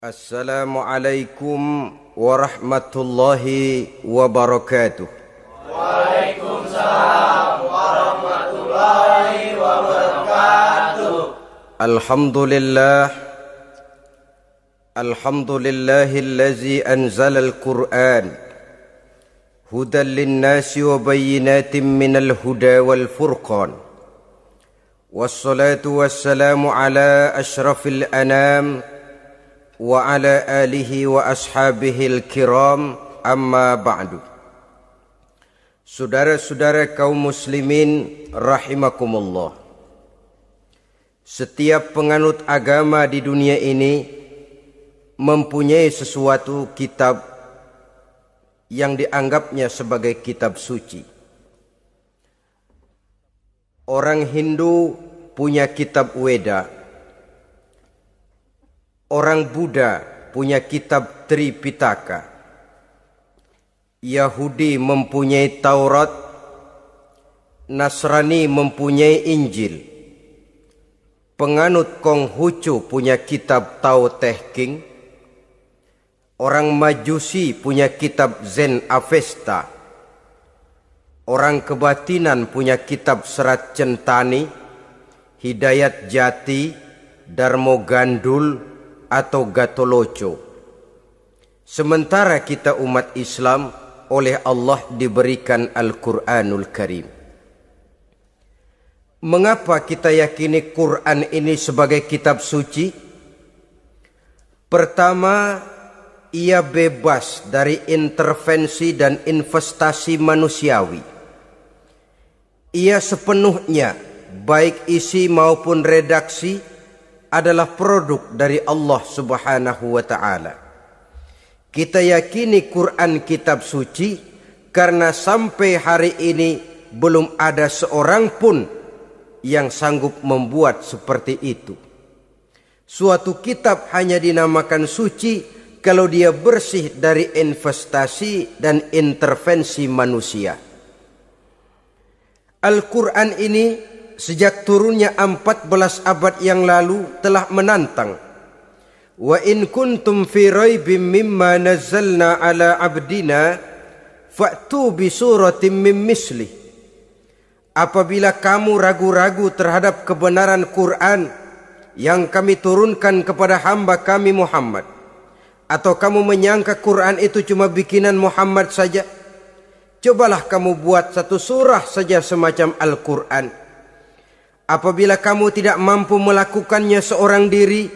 Assalamualaikum warahmatullahi wabarakatuh. Waalaikumsalam warahmatullahi wabarakatuh. Alhamdulillahillazi anzalal Qur'an hudan linnasi wa bayyinatin minal huda wal furqan. Wassalatu wassalamu ala asyrafil anam wa ala alihi wa ashabihil kiram, amma ba'du. Saudara-saudara kaum muslimin rahimakumullah. Setiap penganut agama di dunia ini mempunyai sesuatu kitab yang dianggapnya sebagai kitab suci. Orang Hindu punya kitab Weda. Orang Buddha punya kitab Tripitaka. Yahudi mempunyai Taurat. Nasrani mempunyai Injil. Penganut Konghucu punya kitab Tao Te Ching. Orang Majusi punya kitab Zen Avesta. Orang kebatinan punya kitab Serat Centani, Hidayat Jati, Darmo Gandul, atau Gatoloco. Sementara kita umat Islam oleh Allah diberikan Al-Quranul Karim. Mengapa kita yakini Quran ini sebagai kitab suci? Pertama, ia bebas dari intervensi dan investasi manusiawi. Ia sepenuhnya, baik isi maupun redaksi, adalah produk dari Allah Subhanahu wa ta'ala. Kita yakini Quran kitab suci karena sampai hari ini belum ada seorang pun yang sanggup membuat seperti itu. Suatu kitab hanya dinamakan suci kalau dia bersih dari investasi dan intervensi manusia. Al-Quran ini sejak turunnya 14 abad yang lalu telah menantang. Wa in kuntum fi raibim mimma nazzalna ala abdina fa'tu bi suratin min misli. Apabila kamu ragu-ragu terhadap kebenaran Quran yang kami turunkan kepada hamba kami Muhammad, atau kamu menyangka Quran itu cuma bikinan Muhammad saja, cobalah kamu buat satu surah saja semacam Al-Quran. Apabila kamu tidak mampu melakukannya seorang diri,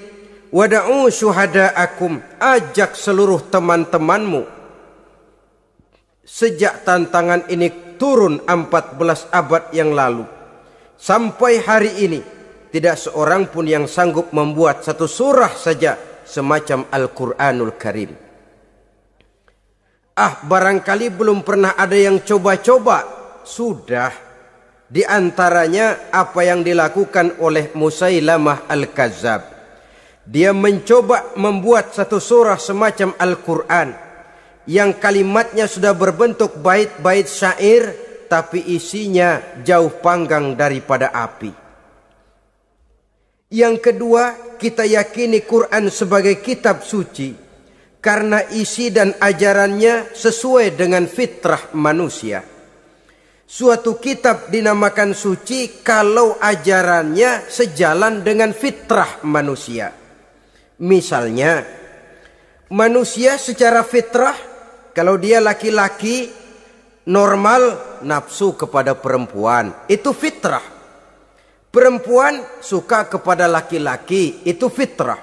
wada'u syuhada'akum, ajak seluruh teman-temanmu. Sejak tantangan ini turun 14 abad yang lalu, sampai hari ini, tidak seorang pun yang sanggup membuat satu surah saja semacam Al-Quranul Karim. Barangkali belum pernah ada yang coba-coba. Sudah. Di antaranya apa yang dilakukan oleh Musailamah Al-Kazzab. Dia mencoba membuat satu surah semacam Al-Quran yang kalimatnya sudah berbentuk bait-bait syair, tapi isinya jauh panggang daripada api. Yang kedua, kita yakini Quran sebagai kitab suci karena isi dan ajarannya sesuai dengan fitrah manusia. Suatu kitab dinamakan suci kalau ajarannya sejalan dengan fitrah manusia. Misalnya, manusia secara fitrah, kalau dia laki-laki, normal nafsu kepada perempuan, itu fitrah. Perempuan suka kepada laki-laki, itu fitrah.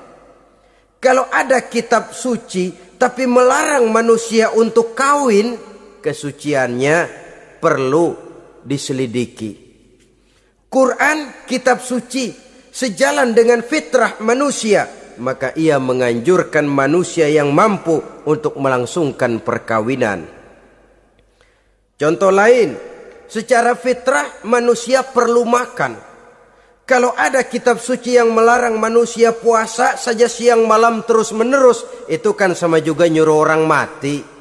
Kalau ada kitab suci, tapi melarang manusia untuk kawin, kesuciannya perlu diselidiki. Quran kitab suci sejalan dengan fitrah manusia, maka ia menganjurkan manusia yang mampu untuk melangsungkan perkawinan. Contoh lain, secara fitrah manusia perlu makan. Kalau ada kitab suci yang melarang manusia puasa saja siang malam terus menerus, itu kan sama juga nyuruh orang mati.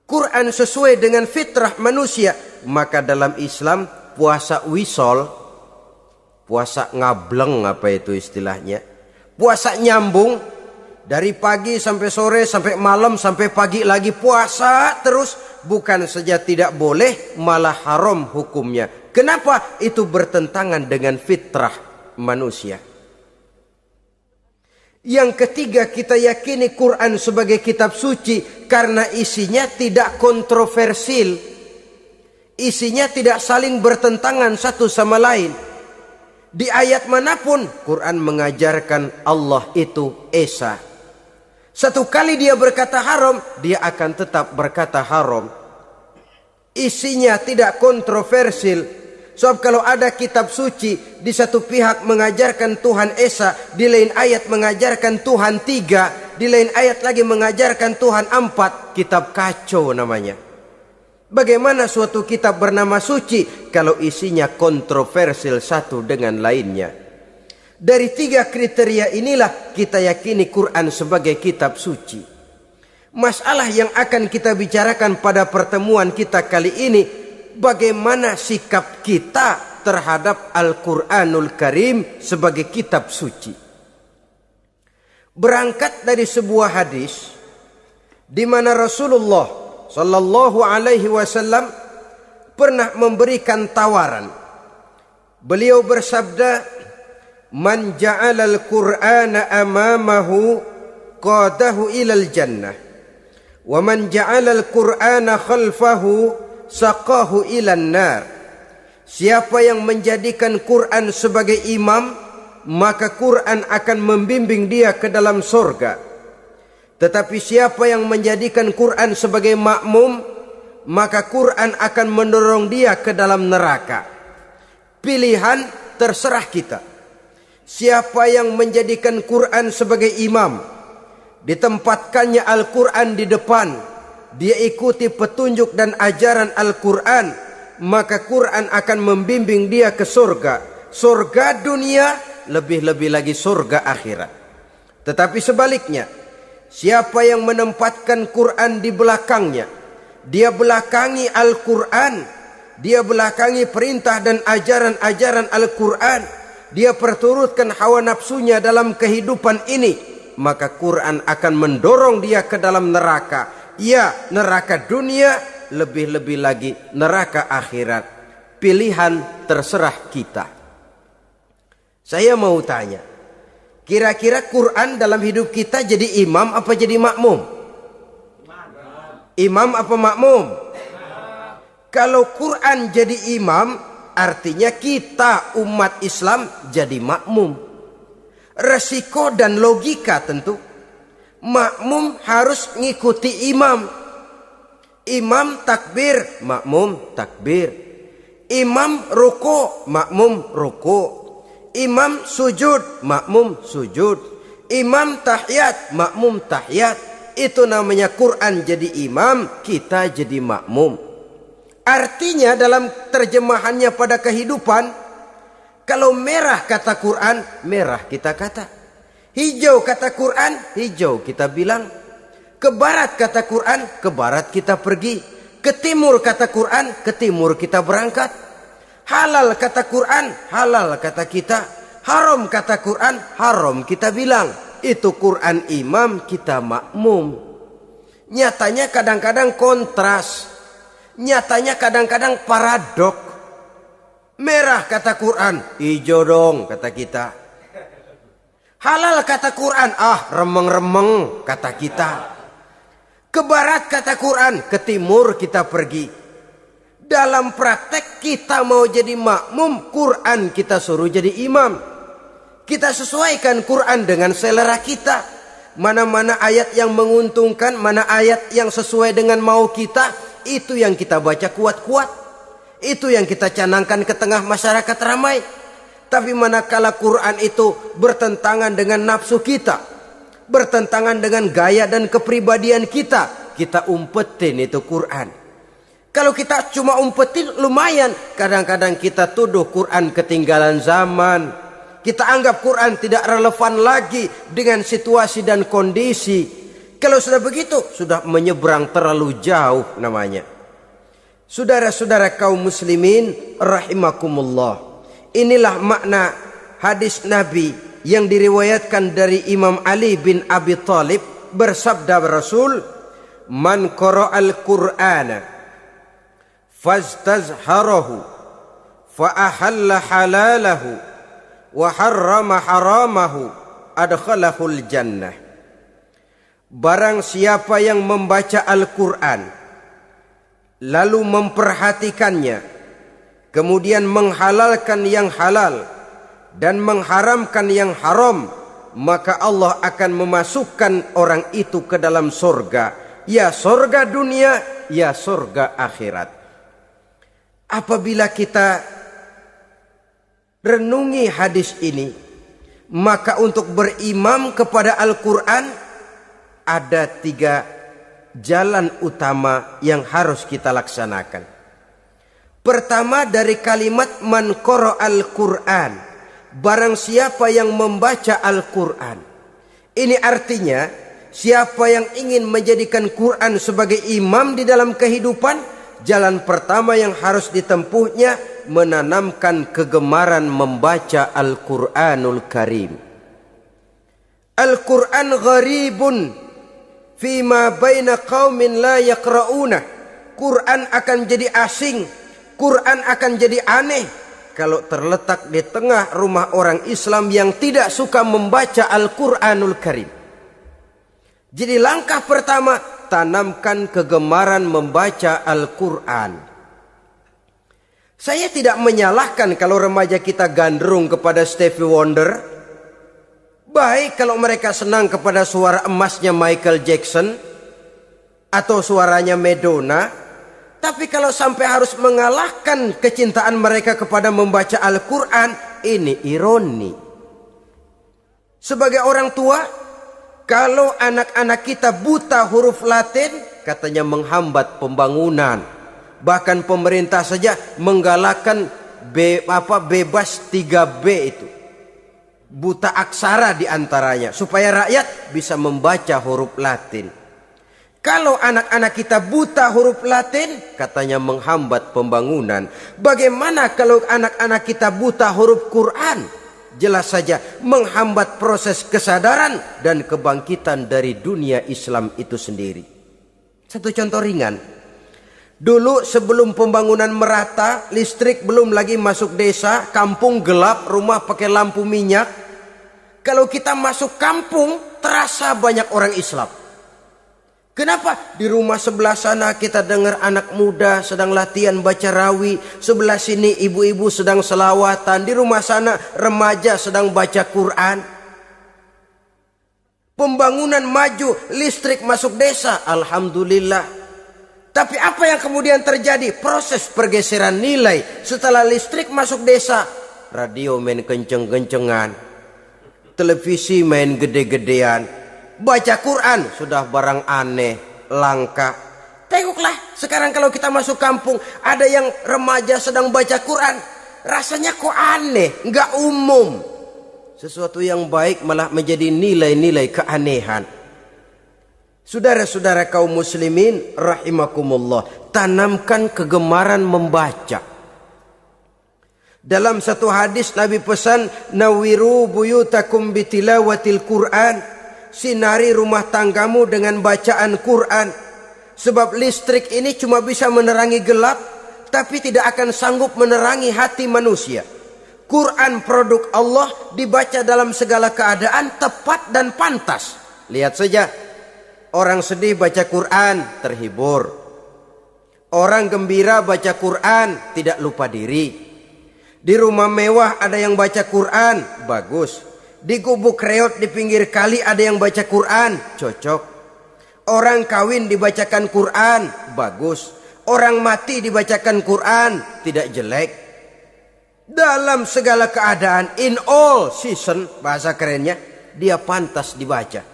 Quran sesuai dengan fitrah manusia, maka dalam Islam puasa wisol, puasa ngableng apa itu istilahnya, puasa nyambung, Dari pagi sampai sore, sampai malam, sampai pagi lagi puasa terus. Bukan saja tidak boleh, malah haram hukumnya. Kenapa? Itu bertentangan dengan fitrah manusia. Yang ketiga, kita yakini Quran sebagai kitab suci karena isinya tidak kontroversial. Isinya tidak saling bertentangan satu sama lain. Di ayat manapun Quran mengajarkan Allah itu Esa. Satu kali dia berkata haram, dia akan tetap berkata haram. Isinya tidak kontroversial. Sebab kalau ada kitab suci, di satu pihak mengajarkan Tuhan Esa, di lain ayat mengajarkan Tuhan 3, di lain ayat lagi mengajarkan Tuhan 4, kitab kacau namanya. Bagaimana suatu kitab bernama suci kalau isinya kontroversial satu dengan lainnya? Dari 3 kriteria inilah kita yakini Quran sebagai kitab suci. Masalah yang akan kita bicarakan pada pertemuan kita kali ini, bagaimana sikap kita terhadap Al-Quranul Karim sebagai kitab suci. Berangkat dari sebuah hadis di mana Rasulullah sallallahu alaihi wasallam pernah memberikan tawaran. Beliau bersabda, "Man ja'ala al-Qur'ana amamahu qadahu ilal jannah, wa man ja'ala al-Qur'ana khalfahu saqahu ilan nar." Siapa yang menjadikan Quran sebagai imam, maka Quran akan membimbing dia ke dalam surga. Tetapi siapa yang menjadikan Quran sebagai makmum, maka Quran akan mendorong dia ke dalam neraka. Pilihan terserah kita. Siapa yang menjadikan Quran sebagai imam, ditempatkannya Al-Quran di depan, dia ikuti petunjuk dan ajaran Al-Quran, maka Quran akan membimbing dia ke surga. Surga dunia, lebih-lebih lagi surga akhirat. Tetapi sebaliknya, siapa yang menempatkan Quran di belakangnya, dia belakangi Al-Quran, dia belakangi perintah dan ajaran-ajaran Al-Quran, dia perturutkan hawa nafsunya dalam kehidupan ini, maka Quran akan mendorong dia ke dalam neraka. Ya, neraka dunia, lebih-lebih lagi neraka akhirat. Pilihan terserah kita. Saya mau tanya, kira-kira Quran dalam hidup kita jadi imam apa jadi makmum? Imam apa makmum? Kalau Quran jadi imam, artinya kita umat Islam jadi makmum. Resiko dan logika tentu. Makmum harus ngikuti imam. Imam takbir, makmum takbir. Imam ruku, makmum ruku. Imam sujud, makmum sujud. Imam tahiyat, makmum tahiyat. Itu namanya Quran jadi imam, kita jadi makmum. Artinya dalam terjemahannya pada kehidupan, kalau merah kata Quran, merah kita kata. Hijau kata Quran, hijau kita bilang. Ke barat kata Quran, ke barat kita pergi. Ke timur kata Quran, ke timur kita berangkat. Halal kata Quran, halal kata kita. Haram kata Quran, haram kita bilang. Itu Quran imam, kita makmum. Nyatanya kadang-kadang kontras. Nyatanya kadang-kadang paradok. Merah kata Quran, hijau dong kata kita. Halal kata Quran, remeng-remeng kata kita. Ke barat kata Quran, ke timur kita pergi. Dalam praktek kita mau jadi makmum, Quran kita suruh jadi imam. Kita sesuaikan Quran dengan selera kita. Mana-mana ayat yang menguntungkan, mana ayat yang sesuai dengan mau kita, itu yang kita baca kuat-kuat. Itu yang kita canangkan ke tengah masyarakat ramai. Tapi manakala Quran itu bertentangan dengan nafsu kita, bertentangan dengan gaya dan kepribadian kita, kita umpetin itu Quran. Kalau kita cuma umpetin lumayan, kadang-kadang kita tuduh Quran ketinggalan zaman. Kita anggap Quran tidak relevan lagi dengan situasi dan kondisi. Kalau sudah begitu, sudah menyeberang terlalu jauh namanya. Saudara-saudara kaum muslimin rahimakumullah. Inilah makna hadis Nabi yang diriwayatkan dari Imam Ali bin Abi Thalib, bersabda Rasul, "Man qara'al Qur'ana fastazharahu fa ahalla halalahu wa harrama haramahu adkhalahul jannah." Barang siapa yang membaca Al-Quran lalu memperhatikannya, kemudian menghalalkan yang halal dan mengharamkan yang haram, maka Allah akan memasukkan orang itu ke dalam surga, ya surga dunia, ya surga akhirat. Apabila kita renungi hadis ini, maka untuk berimam kepada Al-Quran ada 3 jalan utama yang harus kita laksanakan. Pertama, dari kalimat man qara'al Qur'an, barang siapa yang membaca Al-Quran. Ini artinya siapa yang ingin menjadikan Quran sebagai imam di dalam kehidupan, jalan pertama yang harus ditempuhnya menanamkan kegemaran membaca Al-Quranul Karim. Al-Quran gharibun fima baina qaumin la yaqra'una. Quran akan jadi asing, Quran akan jadi aneh kalau terletak di tengah rumah orang Islam yang tidak suka membaca Al-Quranul Karim. Jadi langkah pertama, tanamkan kegemaran membaca Al-Quran. Saya tidak menyalahkan kalau remaja kita gandrung kepada Stevie Wonder. Baik kalau mereka senang kepada suara emasnya Michael Jackson atau suaranya Madonna. Tapi kalau sampai harus mengalahkan kecintaan mereka kepada membaca Al-Quran, ini ironi. Sebagai orang tua, kalau anak-anak kita buta huruf Latin, katanya menghambat pembangunan. Bahkan pemerintah saja menggalakkan bebas 3B itu. Buta aksara diantaranya, supaya rakyat bisa membaca huruf Latin. Kalau anak-anak kita buta huruf Latin, katanya menghambat pembangunan. Bagaimana kalau anak-anak kita buta huruf Quran? Jelas saja menghambat proses kesadaran dan kebangkitan dari dunia Islam itu sendiri. Satu contoh ringan. Dulu sebelum pembangunan merata, listrik belum lagi masuk desa, kampung gelap, rumah pakai lampu minyak. Kalau kita masuk kampung, terasa banyak orang Islam. Kenapa? Di rumah sebelah sana kita dengar anak muda sedang latihan baca rawi. Sebelah sini ibu-ibu sedang selawatan. Di rumah sana remaja sedang baca Quran. Pembangunan maju, listrik masuk desa. Alhamdulillah. Tapi apa yang kemudian terjadi? Proses pergeseran nilai. Setelah listrik masuk desa, radio main kenceng-kencengan, televisi main gede-gedean. Baca Quran sudah barang aneh, langka. Tengoklah sekarang kalau kita masuk kampung, ada yang remaja sedang baca Quran. Rasanya kok aneh, nggak umum. Sesuatu yang baik malah menjadi nilai-nilai keanehan. Saudara-saudara kaum muslimin rahimakumullah, tanamkan kegemaran membaca. Dalam satu hadis Nabi pesan, nawiru buyutakum bitilawatil Quran. Sinari rumah tanggamu dengan bacaan Quran. Sebab listrik ini cuma bisa menerangi gelap, tapi tidak akan sanggup menerangi hati manusia. Quran produk Allah, dibaca dalam segala keadaan, tepat dan pantas. Lihat saja, orang sedih baca Quran, terhibur. Orang gembira baca Quran, tidak lupa diri. Di rumah mewah ada yang baca Quran, bagus. Di gubuk reot di pinggir kali ada yang baca Quran, cocok. Orang kawin dibacakan Quran, bagus. Orang mati dibacakan Quran, tidak jelek. Dalam segala keadaan, in all season, bahasa kerennya, dia pantas dibaca.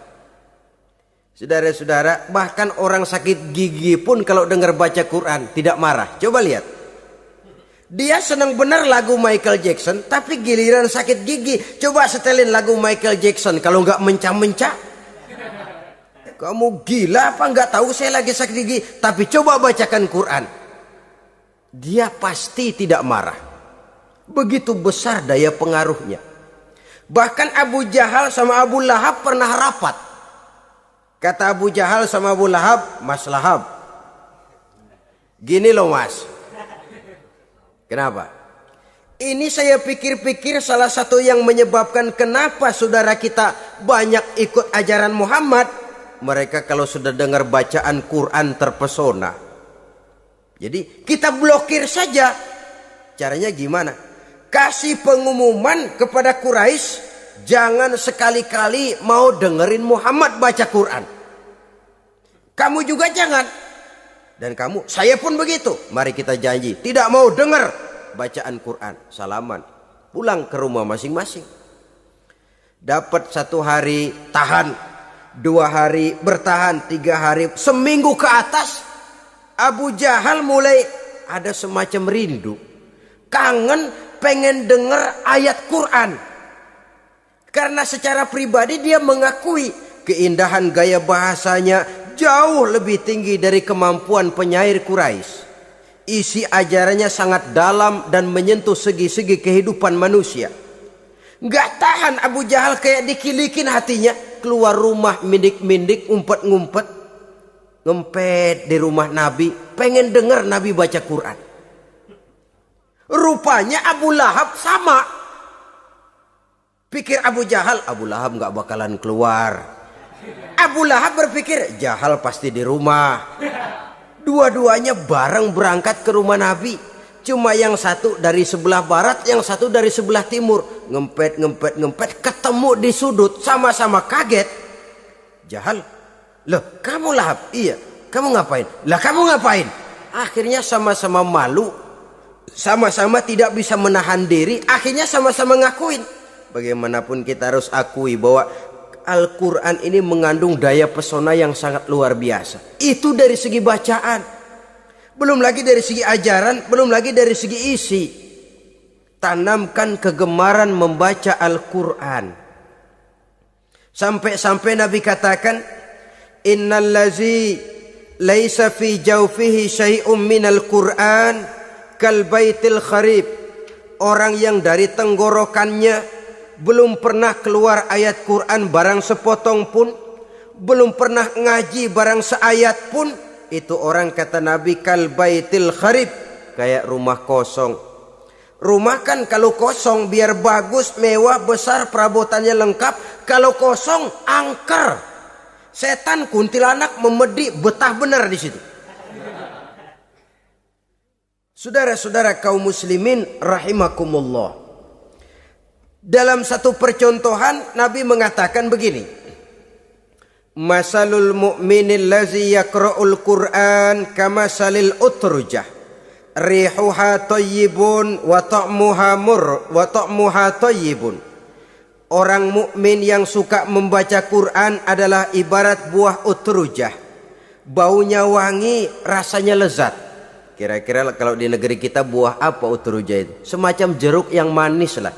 Saudara-saudara, bahkan orang sakit gigi pun kalau dengar baca Quran tidak marah. Coba lihat. Dia senang benar lagu Michael Jackson, tapi giliran sakit gigi, coba setelin lagu Michael Jackson. Kalau nggak mencah-mencah, kamu gila apa nggak tahu saya lagi sakit gigi? Tapi coba bacakan Quran, dia pasti tidak marah. Begitu besar daya pengaruhnya. Bahkan Abu Jahal sama Abu Lahab pernah rapat. Kata Abu Jahal sama Abu Lahab, Mas Lahab, gini loh mas. Kenapa? Ini saya pikir-pikir salah satu yang menyebabkan kenapa saudara kita banyak ikut ajaran Muhammad. Mereka kalau sudah dengar bacaan Quran terpesona. Jadi kita blokir saja. Caranya gimana? Kasih pengumuman kepada Quraisy, jangan sekali-kali mau dengerin Muhammad baca Quran. Kamu juga jangan. Dan kamu, saya pun begitu. Mari kita janji, tidak mau dengar bacaan Quran. Salaman, pulang ke rumah masing-masing. Dapat 1 hari tahan, 2 hari bertahan, 3 hari, seminggu ke atas. Abu Jahal mulai ada semacam rindu, kangen, pengen dengar ayat Quran. Karena secara pribadi dia mengakui keindahan gaya bahasanya jauh lebih tinggi dari kemampuan penyair Quraisy. Isi ajarannya sangat dalam dan menyentuh segi-segi kehidupan manusia. Nggak tahan Abu Jahal, kayak dikilikin hatinya. Keluar rumah mindik-mindik, ngumpet-ngumpet, ngempet di rumah Nabi, pengen dengar Nabi baca Quran. Rupanya Abu Lahab sama. Pikir Abu Jahal, Abu Lahab nggak bakalan keluar. Abu Lahab berpikir, Jahal pasti di rumah. Dua-duanya bareng berangkat ke rumah Nabi. Cuma yang satu dari sebelah barat, yang satu dari sebelah timur. Ngempet, ketemu di sudut, sama-sama kaget. Jahal, loh kamu Lahab? Iya, kamu ngapain? Lah kamu ngapain? Akhirnya sama-sama malu, sama-sama tidak bisa menahan diri. Akhirnya sama-sama ngakuin. Bagaimanapun kita harus akui bahwa Al-Quran ini mengandung daya pesona yang sangat luar biasa. Itu dari segi bacaan. Belum lagi dari segi ajaran, belum lagi dari segi isi. Tanamkan kegemaran membaca Al-Quran. Sampai-sampai Nabi katakan, Innallazi laisa fi jawfihi syai'um minal Quran kal baitil kharib. Orang yang dari tenggorokannya belum pernah keluar ayat Quran barang sepotong pun, belum pernah ngaji barang seayat pun, itu orang kata Nabi kal baitil kharib, kayak rumah kosong. Rumah kan kalau kosong biar bagus, mewah, besar, perabotannya lengkap. Kalau kosong angker, setan kuntilanak memedi betah benar di situ. Saudara-saudara kaum muslimin rahimakumullah. Dalam satu percontohan Nabi mengatakan begini, Masalul mu'minil lazi yaqra'ul Qur'an kamasalil utrujah rihuha thayyibun wa ta'muha thayyibun. Orang mukmin yang suka membaca Quran adalah ibarat buah utrujah. Baunya wangi, rasanya lezat. Kira-kira kalau di negeri kita buah apa utrujah itu? Semacam jeruk yang manis lah.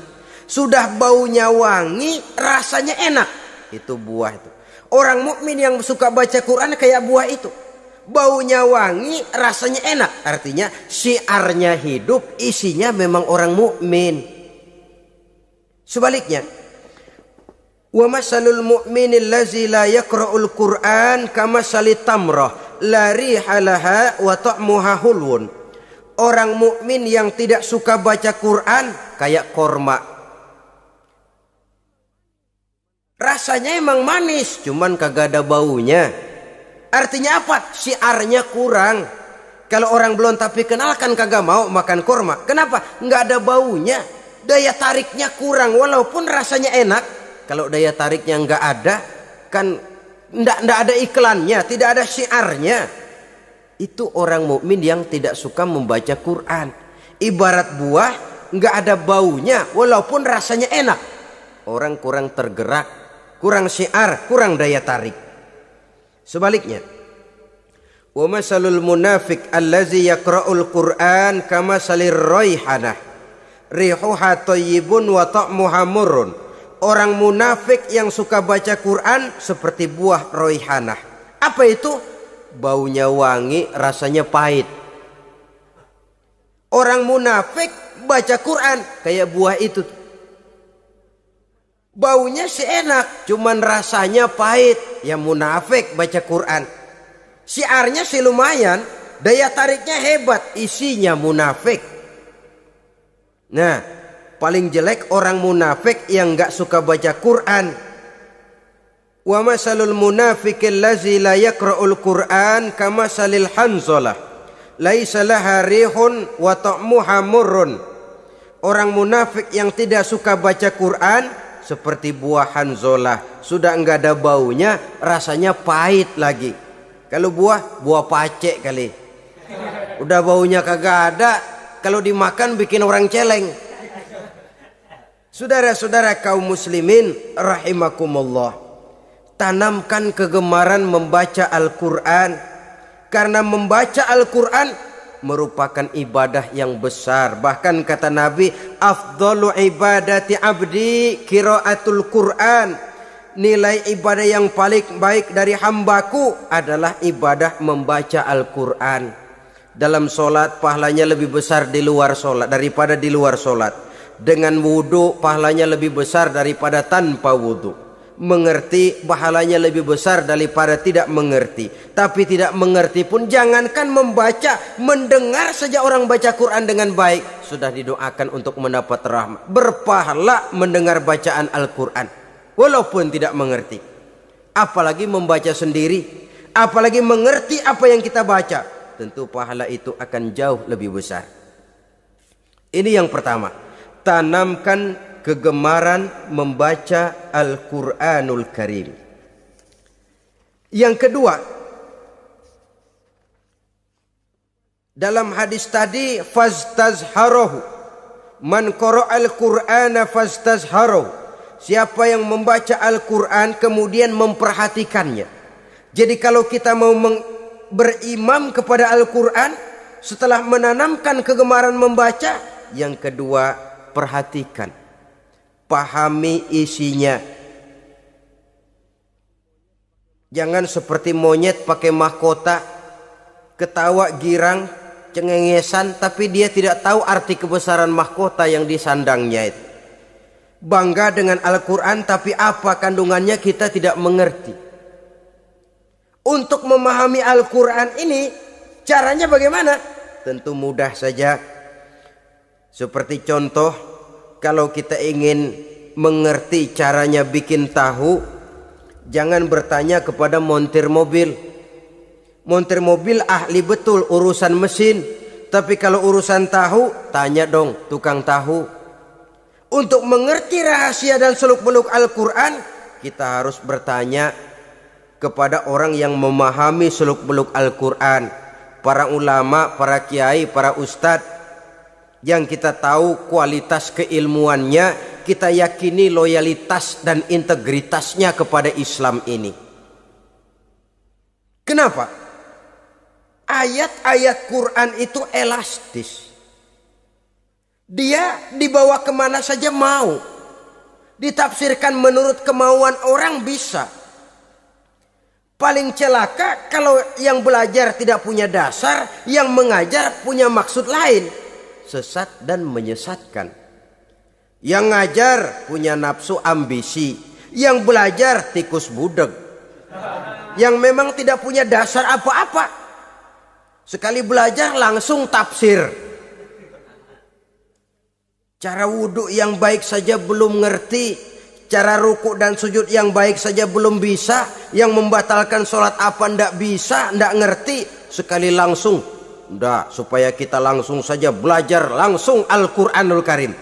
Sudah baunya wangi, rasanya enak. Itu buah itu. Orang mukmin yang suka baca Quran kayak buah itu. Baunya wangi, rasanya enak. Artinya syiarnya hidup, isinya memang orang mukmin. Sebaliknya, wa masalul mu'minil lazi la yaqra'ul Qur'an kamasalit tamrah la riha laha wa ta'muha hulwun. Orang mukmin yang tidak suka baca Quran kayak korma. Rasanya emang manis, cuman kagak ada baunya. Artinya apa? Syiarnya kurang. Kalau orang belum tapi kenalkan kagak mau makan kurma. Kenapa? Nggak ada baunya. Daya tariknya kurang, walaupun rasanya enak. Kalau daya tariknya nggak ada, kan nggak ada iklannya, tidak ada syiarnya. Itu orang mukmin yang tidak suka membaca Quran. Ibarat buah, nggak ada baunya, walaupun rasanya enak. Orang kurang tergerak, kurang syiar, kurang daya tarik. Sebaliknya, wa masalul munafiq allazi yaqra'ul Qur'an kama salir raihanah rihuha thayyibun wa ta'muha murrun. Orang munafik yang suka baca Quran seperti buah raihanah. Apa itu? Baunya wangi, rasanya pahit. Orang munafik baca Quran kayak buah itu. Baunya sih enak, cuman rasanya pahit. Ya munafik baca Quran. Syiarnya sih lumayan, daya tariknya hebat, isinya munafik. Nah, paling jelek orang munafik yang gak suka baca Quran. Wa masalul munafiqil lazi la yaqra'ul Qur'an kama salil hanzalah laisa laha rihun wa ta'muha murrun. Orang munafik yang tidak suka baca Quran seperti buah hanzalah, sudah enggak ada baunya, rasanya pahit lagi. Kalau buah pacek kali. Udah baunya kagak ada, kalau dimakan bikin orang celeng. Saudara-saudara kaum muslimin rahimakumullah, tanamkan kegemaran membaca Al-Quran. Karena membaca Al-Quran merupakan ibadah yang besar. Bahkan kata Nabi, afdalu ibadati abdi qiraatul Quran. Nilai ibadah yang paling baik dari hambaku adalah ibadah membaca Al-Quran. Dalam solat pahalanya lebih besar di luar solat daripada di luar solat. Dengan wudu pahalanya lebih besar daripada tanpa wudu. Mengerti pahalanya lebih besar daripada tidak mengerti. Tapi tidak mengerti pun jangankan membaca, mendengar saja orang baca Quran dengan baik sudah didoakan untuk mendapat rahmat. Berpahala mendengar bacaan Al-Quran walaupun tidak mengerti. Apalagi membaca sendiri, apalagi mengerti apa yang kita baca, tentu pahala itu akan jauh lebih besar. Ini yang pertama, tanamkan kegemaran membaca Al-Quranul Karim. Yang kedua, dalam hadis tadi, fastazharahu, man qara'al Qur'ana fastazharahu. Siapa yang membaca Al-Quran kemudian memperhatikannya. Jadi kalau kita mau berimam kepada Al-Quran, setelah menanamkan kegemaran membaca, yang kedua, perhatikan, pahami isinya. Jangan seperti monyet pakai mahkota, ketawa girang, cengengesan, tapi dia tidak tahu arti kebesaran mahkota yang disandangnya itu. Bangga dengan Al-Quran, tapi apa kandungannya kita tidak mengerti. Untuk memahami Al-Quran ini, caranya bagaimana? Tentu mudah saja. Seperti contoh, kalau kita ingin mengerti caranya bikin tahu, jangan bertanya kepada montir mobil. Montir mobil ahli betul urusan mesin, tapi kalau urusan tahu, tanya dong tukang tahu. Untuk mengerti rahasia dan seluk-beluk Al-Quran, kita harus bertanya kepada orang yang memahami seluk-beluk Al-Quran. Para ulama, para kiai, para ustadz, yang kita tahu kualitas keilmuannya, kita yakini loyalitas dan integritasnya kepada Islam ini. Kenapa? Ayat-ayat Quran itu elastis. Dia dibawa kemana saja mau. Ditafsirkan menurut kemauan orang bisa. Paling celaka kalau yang belajar tidak punya dasar, yang mengajar punya maksud lain. Sesat dan menyesatkan. Yang ngajar punya nafsu ambisi, yang belajar tikus budeg. Yang memang tidak punya dasar apa-apa. Sekali belajar langsung tafsir. Cara wudhu yang baik saja belum ngerti. Cara ruku dan sujud yang baik saja belum bisa. Yang membatalkan sholat apa ndak bisa, ndak ngerti. Sekali langsung, ndak, supaya kita langsung saja belajar langsung Al-Quranul Karim.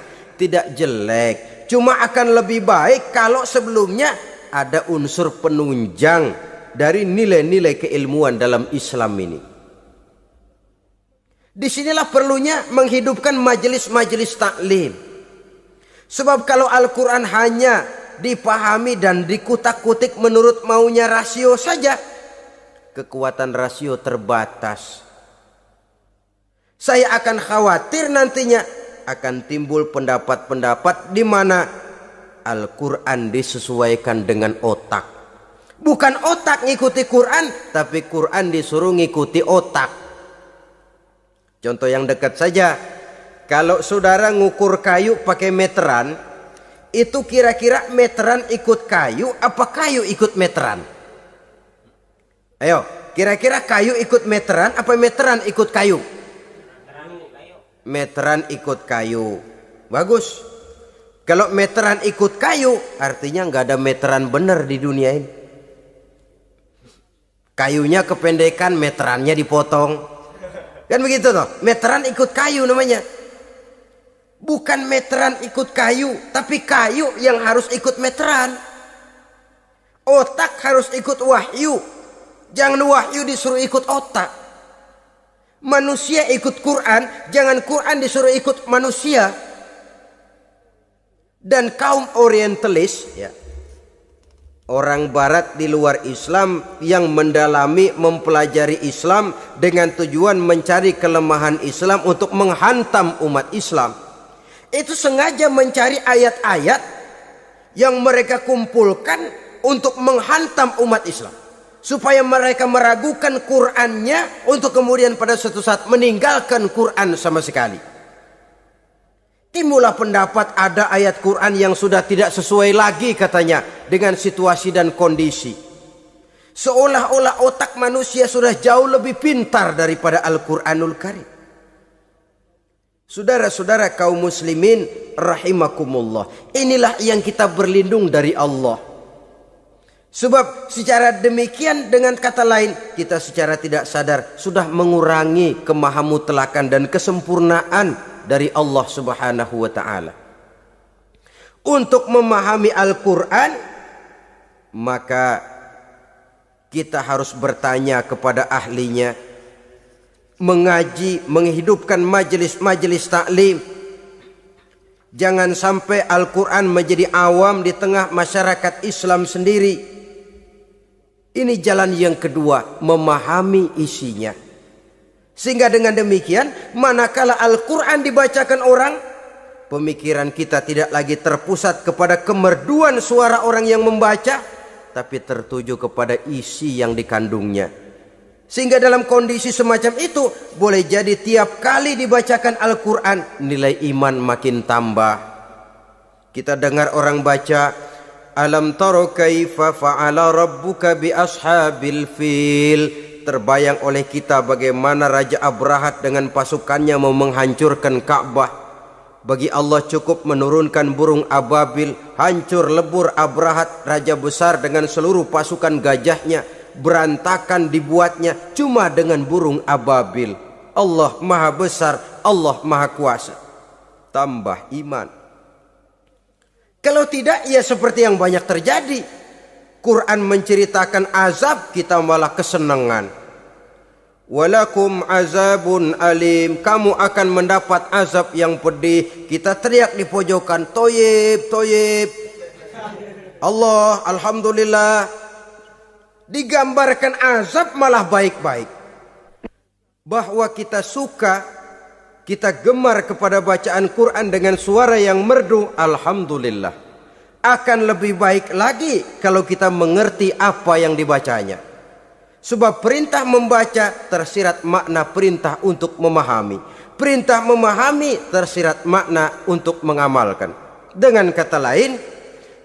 Tidak jelek, cuma akan lebih baik kalau sebelumnya ada unsur penunjang dari nilai-nilai keilmuan dalam Islam ini. Disinilah perlunya menghidupkan majelis-majelis taklim. Sebab kalau Al-Quran hanya dipahami dan dikutak-kutik menurut maunya rasio saja, kekuatan rasio terbatas. Saya akan khawatir nantinya akan timbul pendapat-pendapat di mana Al-Quran disesuaikan dengan otak. Bukan otak ngikuti Quran, tapi Quran disuruh ngikuti otak. Contoh yang dekat saja, kalau saudara ngukur kayu pakai meteran, itu kira-kira meteran ikut kayu apa kayu ikut meteran? Ayo, kira-kira kayu ikut meteran apa meteran ikut kayu? Meteran ikut kayu. Bagus. Kalau meteran ikut kayu, artinya nggak ada meteran benar di dunia ini. Kayunya kependekan, meterannya dipotong. Kan begitu toh? Meteran ikut kayu namanya. Bukan meteran ikut kayu, tapi kayu yang harus ikut meteran. Otak harus ikut wahyu. Jangan wahyu disuruh ikut otak. Manusia ikut Quran, jangan Quran disuruh ikut manusia. Dan kaum orientalis, ya, orang barat di luar Islam yang mendalami mempelajari Islam dengan tujuan mencari kelemahan Islam untuk menghantam umat Islam. Itu sengaja mencari ayat-ayat yang mereka kumpulkan untuk menghantam umat Islam. Supaya mereka meragukan Qur'annya untuk kemudian pada suatu saat meninggalkan Qur'an sama sekali. Timbullah pendapat ada ayat Quran yang sudah tidak sesuai lagi katanya dengan situasi dan kondisi. Seolah-olah otak manusia sudah jauh lebih pintar daripada Al-Quranul Karim. Saudara-saudara kaum muslimin rahimakumullah. Inilah yang kita berlindung dari Allah. Sebab secara demikian dengan kata lain kita secara tidak sadar sudah mengurangi kemahamutlakan dan kesempurnaan dari Allah Subhanahu wa ta'ala. Untuk memahami Al-Quran, maka kita harus bertanya kepada ahlinya, mengaji, menghidupkan majelis-majelis taklim. Jangan sampai Al-Quran menjadi awam di tengah masyarakat Islam sendiri. Ini jalan yang kedua, memahami isinya. Sehingga dengan demikian, manakala Al-Quran dibacakan orang, pemikiran kita tidak lagi terpusat kepada kemerduan suara orang yang membaca, tapi tertuju kepada isi yang dikandungnya. Sehingga dalam kondisi semacam itu, boleh jadi tiap kali dibacakan Al-Quran, nilai iman makin tambah. Kita dengar orang baca, Alam taro kaifa fa'ala rabbuka bi ashabil fil. Terbayang oleh kita bagaimana Raja Abrahat dengan pasukannya mau menghancurkan Ka'bah. Bagi Allah cukup menurunkan burung ababil, hancur lebur Abrahat raja besar dengan seluruh pasukan gajahnya, berantakan dibuatnya cuma dengan burung ababil. Allah maha besar, Allah maha kuasa. Tambah iman. Kalau tidak, ya seperti yang banyak terjadi. Quran menceritakan azab, kita malah kesenangan. Walakum azabun alim, kamu akan mendapat azab yang pedih. Kita teriak di pojokan, toyib, toyib. Allah, alhamdulillah. Digambarkan azab malah baik-baik. Bahwa kita suka, kita gemar kepada bacaan Quran dengan suara yang merdu, alhamdulillah. Akan lebih baik lagi kalau kita mengerti apa yang dibacanya. Sebab perintah membaca tersirat makna perintah untuk memahami. Perintah memahami tersirat makna untuk mengamalkan. Dengan kata lain,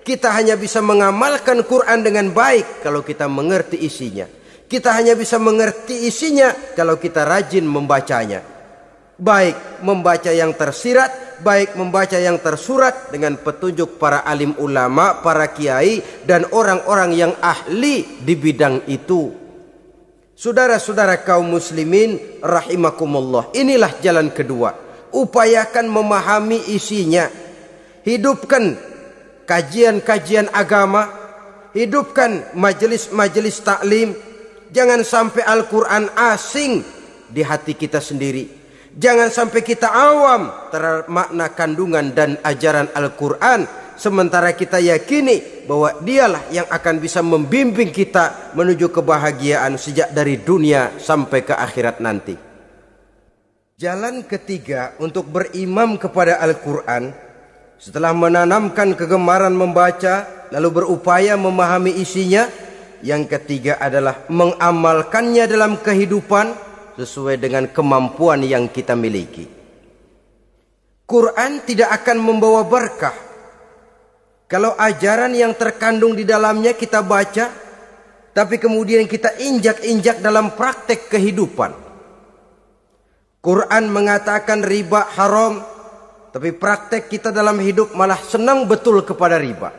kita hanya bisa mengamalkan Quran dengan baik kalau kita mengerti isinya. Kita hanya bisa mengerti isinya kalau kita rajin membacanya. Baik membaca yang tersirat, baik membaca yang tersurat dengan petunjuk para alim ulama, para kiai, dan orang-orang yang ahli di bidang itu. Saudara-saudara kaum muslimin rahimakumullah, inilah jalan kedua. Upayakan memahami isinya. Hidupkan kajian-kajian agama, hidupkan majelis-majelis taklim. Jangan sampai Al-Quran asing di hati kita sendiri. Jangan sampai kita awam terhadap makna kandungan dan ajaran Al-Quran, sementara kita yakini bahwa dialah yang akan bisa membimbing kita menuju kebahagiaan sejak dari dunia sampai ke akhirat nanti. Jalan ketiga untuk berimam kepada Al-Quran, setelah menanamkan kegemaran membaca lalu berupaya memahami isinya, yang ketiga adalah mengamalkannya dalam kehidupan sesuai dengan kemampuan yang kita miliki. Quran tidak akan membawa berkah Kalau ajaran yang terkandung di dalamnya kita baca, tapi kemudian kita injak-injak dalam praktek kehidupan. Quran mengatakan riba haram, tapi praktek kita dalam hidup malah senang betul kepada riba.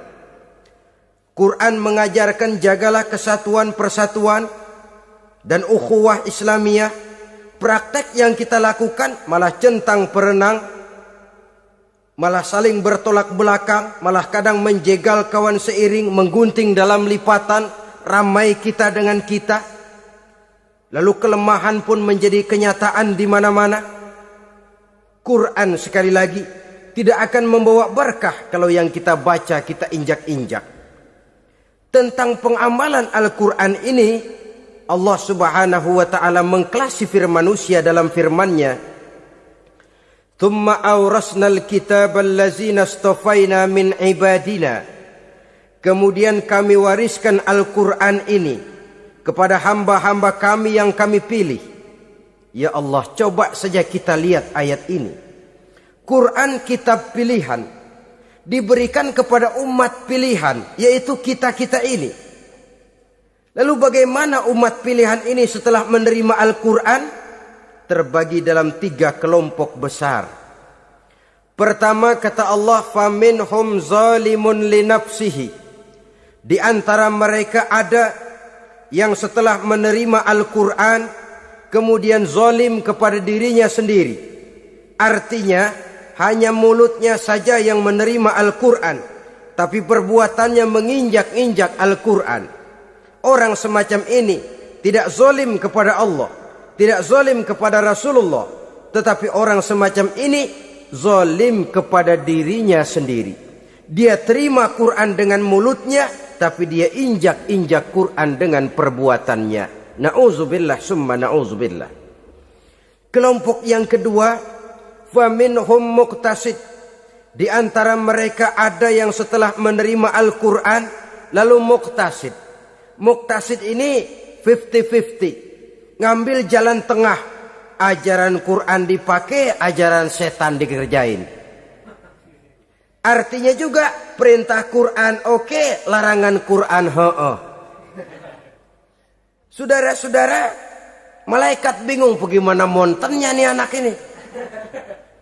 Quran mengajarkan jagalah kesatuan persatuan dan ukhuwah Islamiyah. Praktek yang kita lakukan malah centang perenang, malah saling bertolak belakang, malah kadang menjegal kawan seiring, menggunting dalam lipatan, ramai kita dengan kita. Lalu kelemahan pun menjadi kenyataan di mana-mana. Quran sekali lagi tidak akan membawa berkah kalau yang kita baca kita injak-injak. Tentang pengamalan Al-Quran ini, Allah Subhanahu wa ta'ala mengklasifikasi manusia dalam firman-Nya, "Tsumma awrasnal kitabal ladzina astafaina min ibadina." Kemudian kami wariskan Al-Quran ini kepada hamba-hamba kami yang kami pilih. Ya Allah, coba saja kita lihat ayat ini. Quran kitab pilihan, diberikan kepada umat pilihan, yaitu kita-kita ini. Lalu bagaimana umat pilihan ini setelah menerima Al-Quran? Terbagi dalam 3 kelompok besar. Pertama, kata Allah, "Faminhum zalimun linafsihi." Di antara mereka ada yang setelah menerima Al-Quran kemudian zalim kepada dirinya sendiri. Artinya hanya mulutnya saja yang menerima Al-Quran, tapi perbuatannya menginjak-injak Al-Quran. Orang semacam ini tidak zalim kepada Allah, tidak zalim kepada Rasulullah, tetapi orang semacam ini zalim kepada dirinya sendiri. Dia terima Quran dengan mulutnya, tapi dia injak-injak Quran dengan perbuatannya. Na'udzubillah summa na'udzubillah. Kelompok yang kedua, faminhum muqtasid. Di antara mereka ada yang setelah menerima Al-Quran lalu muqtasid. Muqtasid ini 50-50. Ngambil jalan tengah. Ajaran Quran dipakai, ajaran setan dikerjain. Artinya juga perintah Quran oke, larangan Quran heeh. Saudara-saudara, malaikat bingung bagaimana montennya nih anak ini.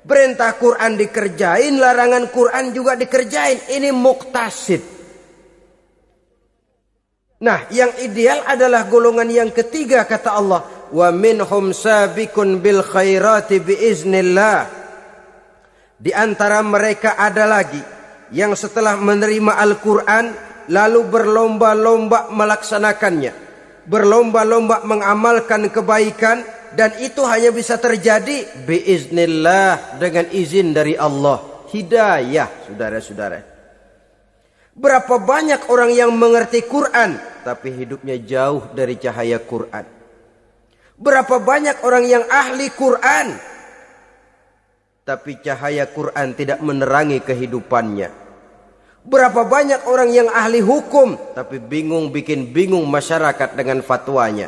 Perintah Quran dikerjain, larangan Quran juga dikerjain. Ini muqtasid. Nah, yang ideal adalah golongan yang ketiga, kata Allah, "Wa minhum sabiqun bil khairati biiznillah." Di antara mereka ada lagi yang setelah menerima Al-Quran lalu berlomba-lomba melaksanakannya, berlomba-lomba mengamalkan kebaikan, dan itu hanya bisa terjadi biiznillah, dengan izin dari Allah. Hidayah, saudara-saudara. Berapa banyak orang yang mengerti Quran tapi hidupnya jauh dari cahaya Quran. Berapa banyak orang yang ahli Quran tapi cahaya Quran tidak menerangi kehidupannya. Berapa banyak orang yang ahli hukum tapi bikin bingung masyarakat dengan fatwanya.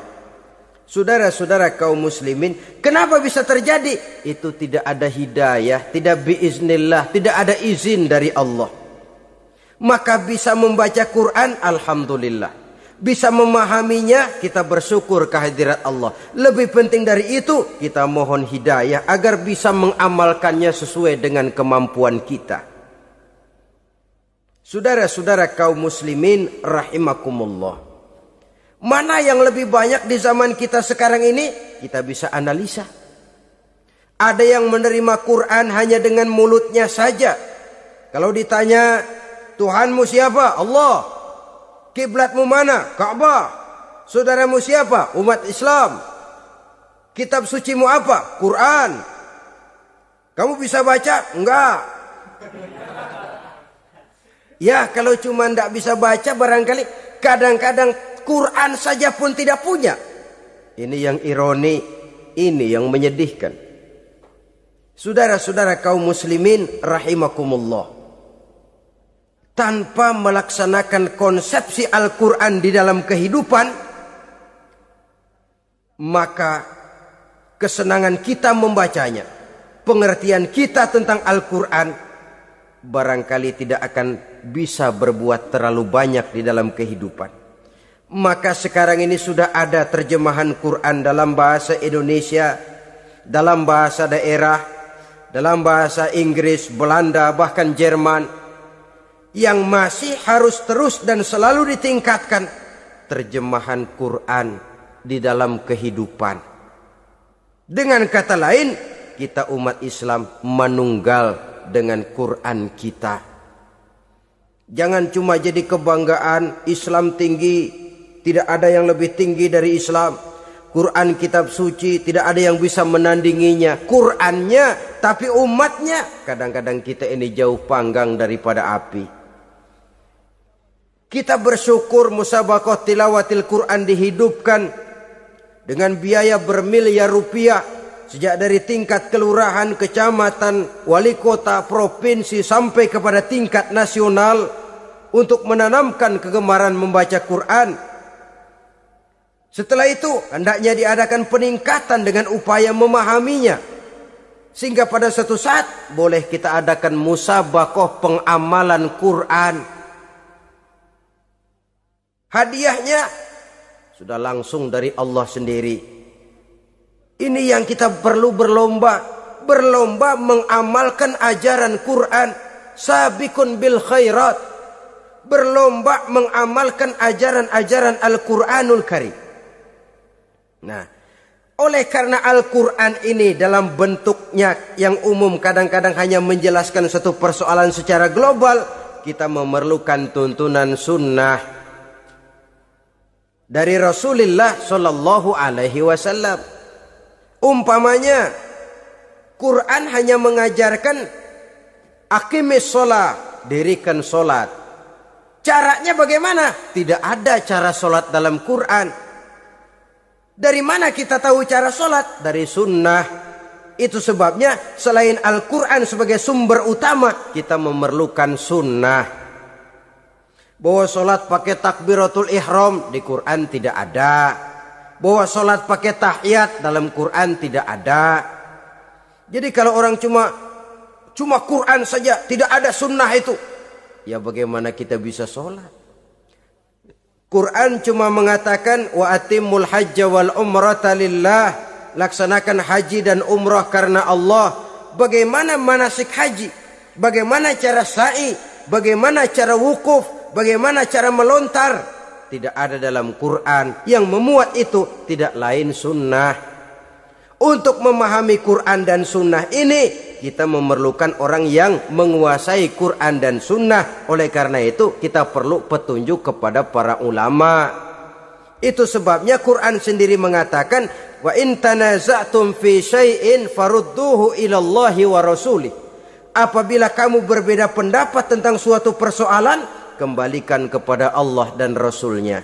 Saudara-saudara kaum muslimin, kenapa bisa terjadi? Itu tidak ada hidayah, tidak biiznillah, tidak ada izin dari Allah. Maka bisa membaca Quran, alhamdulillah. Bisa memahaminya, kita bersyukur kehadirat Allah. Lebih penting dari itu, kita mohon hidayah agar bisa mengamalkannya sesuai dengan kemampuan kita. Saudara-saudara kaum muslimin rahimakumullah. Mana yang lebih banyak di zaman kita sekarang ini? Kita bisa analisa. Ada yang menerima Quran hanya dengan mulutnya saja. Kalau ditanya, Tuhanmu siapa? Allah. Kiblatmu mana? Ka'bah. Saudaramu siapa? Umat Islam. Kitab sucimu apa? Quran. Kamu bisa baca? Enggak. Ya, kalau cuma enggak bisa baca, barangkali kadang-kadang Quran saja pun tidak punya. Ini yang ironi, ini yang menyedihkan. Saudara-saudara kaum muslimin rahimakumullah. Tanpa melaksanakan konsepsi Al-Quran di dalam kehidupan, maka kesenangan kita membacanya, pengertian kita tentang Al-Quran barangkali tidak akan bisa berbuat terlalu banyak di dalam kehidupan. Maka sekarang ini sudah ada terjemahan Quran dalam bahasa Indonesia, dalam bahasa daerah, dalam bahasa Inggris, Belanda, bahkan Jerman, yang masih harus terus dan selalu ditingkatkan terjemahan Quran di dalam kehidupan. Dengan kata lain, kita umat Islam menunggal dengan Quran kita. Jangan cuma jadi kebanggaan Islam tinggi, tidak ada yang lebih tinggi dari Islam. Quran kitab suci, tidak ada yang bisa menandinginya. Qurannya, tapi umatnya, kadang-kadang kita ini jauh panggang daripada api. Kita bersyukur musabaqah tilawatil Quran dihidupkan dengan biaya bermiliar rupiah, sejak dari tingkat kelurahan, kecamatan, wali kota, provinsi sampai kepada tingkat nasional, untuk menanamkan kegemaran membaca Quran. Setelah itu hendaknya diadakan peningkatan dengan upaya memahaminya, sehingga pada suatu saat boleh kita adakan musabaqah pengamalan Quran. Hadiahnya sudah langsung dari Allah sendiri. Ini yang kita perlu berlomba mengamalkan ajaran Quran. Sabiqun bil khairat, berlomba mengamalkan ajaran-ajaran Al-Quranul Karim. Nah, oleh karena Al-Quran ini dalam bentuknya yang umum kadang-kadang hanya menjelaskan satu persoalan secara global, kita memerlukan tuntunan sunnah dari Rasulullah Shallallahu Alaihi Wasallam. Umpamanya, Quran hanya mengajarkan aqimis sholat, dirikan sholat. Caranya bagaimana? Tidak ada cara sholat dalam Quran. Dari mana kita tahu cara sholat? Dari sunnah. Itu sebabnya selain Al-Quran sebagai sumber utama, kita memerlukan sunnah. Bahwa sholat pakai takbiratul ihram di Quran tidak ada. Bahwa sholat pakai tahiyat dalam Quran tidak ada. Jadi kalau orang cuma Quran saja, tidak ada sunnah itu, ya bagaimana kita bisa sholat? Quran cuma mengatakan wa atimul hajja wal umrata lillah, laksanakan haji dan umrah karena Allah. Bagaimana manasik haji? Bagaimana cara sa'i? Bagaimana cara wukuf? Bagaimana cara melontar? Tidak ada dalam Quran. Yang memuat itu tidak lain sunnah. Untuk memahami Quran dan sunnah ini, kita memerlukan orang yang menguasai Quran dan sunnah. Oleh karena itu kita perlu petunjuk kepada para ulama. Itu sebabnya Quran sendiri mengatakan, wa in tanaza'tum fi syai'in farudduhu ilallahi wa rasulih. Apabila kamu berbeda pendapat tentang suatu persoalan, kembalikan kepada Allah dan Rasulnya.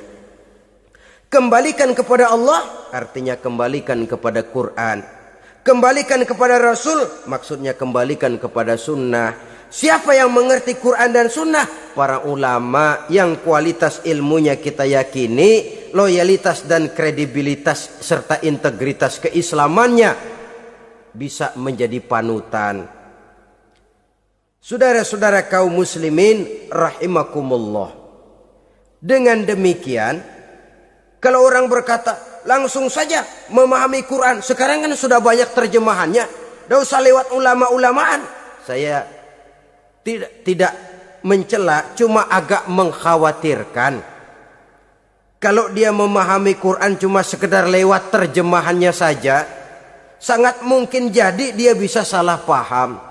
Kembalikan kepada Allah artinya kembalikan kepada Quran. Kembalikan kepada Rasul maksudnya kembalikan kepada sunnah. Siapa yang mengerti Quran dan sunnah? Para ulama yang kualitas ilmunya kita yakini, loyalitas dan kredibilitas serta integritas keislamannya bisa menjadi panutan. Saudara-saudara kaum muslimin rahimakumullah. Dengan demikian, kalau orang berkata langsung saja memahami Quran, sekarang kan sudah banyak terjemahannya, tidak usah lewat ulama-ulamaan. Saya tidak mencela, cuma agak mengkhawatirkan. Kalau dia memahami Quran cuma sekedar lewat terjemahannya saja, sangat mungkin jadi dia bisa salah paham.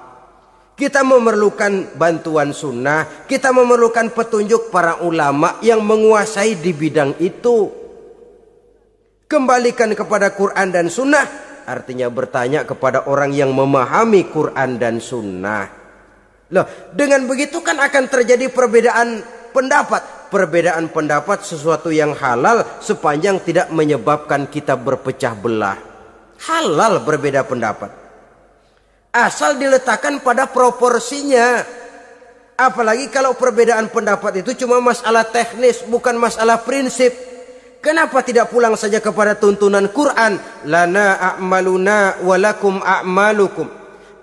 Kita memerlukan bantuan sunnah, kita memerlukan petunjuk para ulama yang menguasai di bidang itu. Kembalikan kepada Quran dan sunnah, artinya bertanya kepada orang yang memahami Quran dan sunnah. Loh, dengan begitu kan akan terjadi perbedaan pendapat. Perbedaan pendapat sesuatu yang halal sepanjang tidak menyebabkan kita berpecah belah. Halal berbeda pendapat, asal diletakkan pada proporsinya. Apalagi kalau perbedaan pendapat itu cuma masalah teknis, bukan masalah prinsip. Kenapa tidak pulang saja kepada tuntunan Quran? Lana a'maluna walakum a'malukum.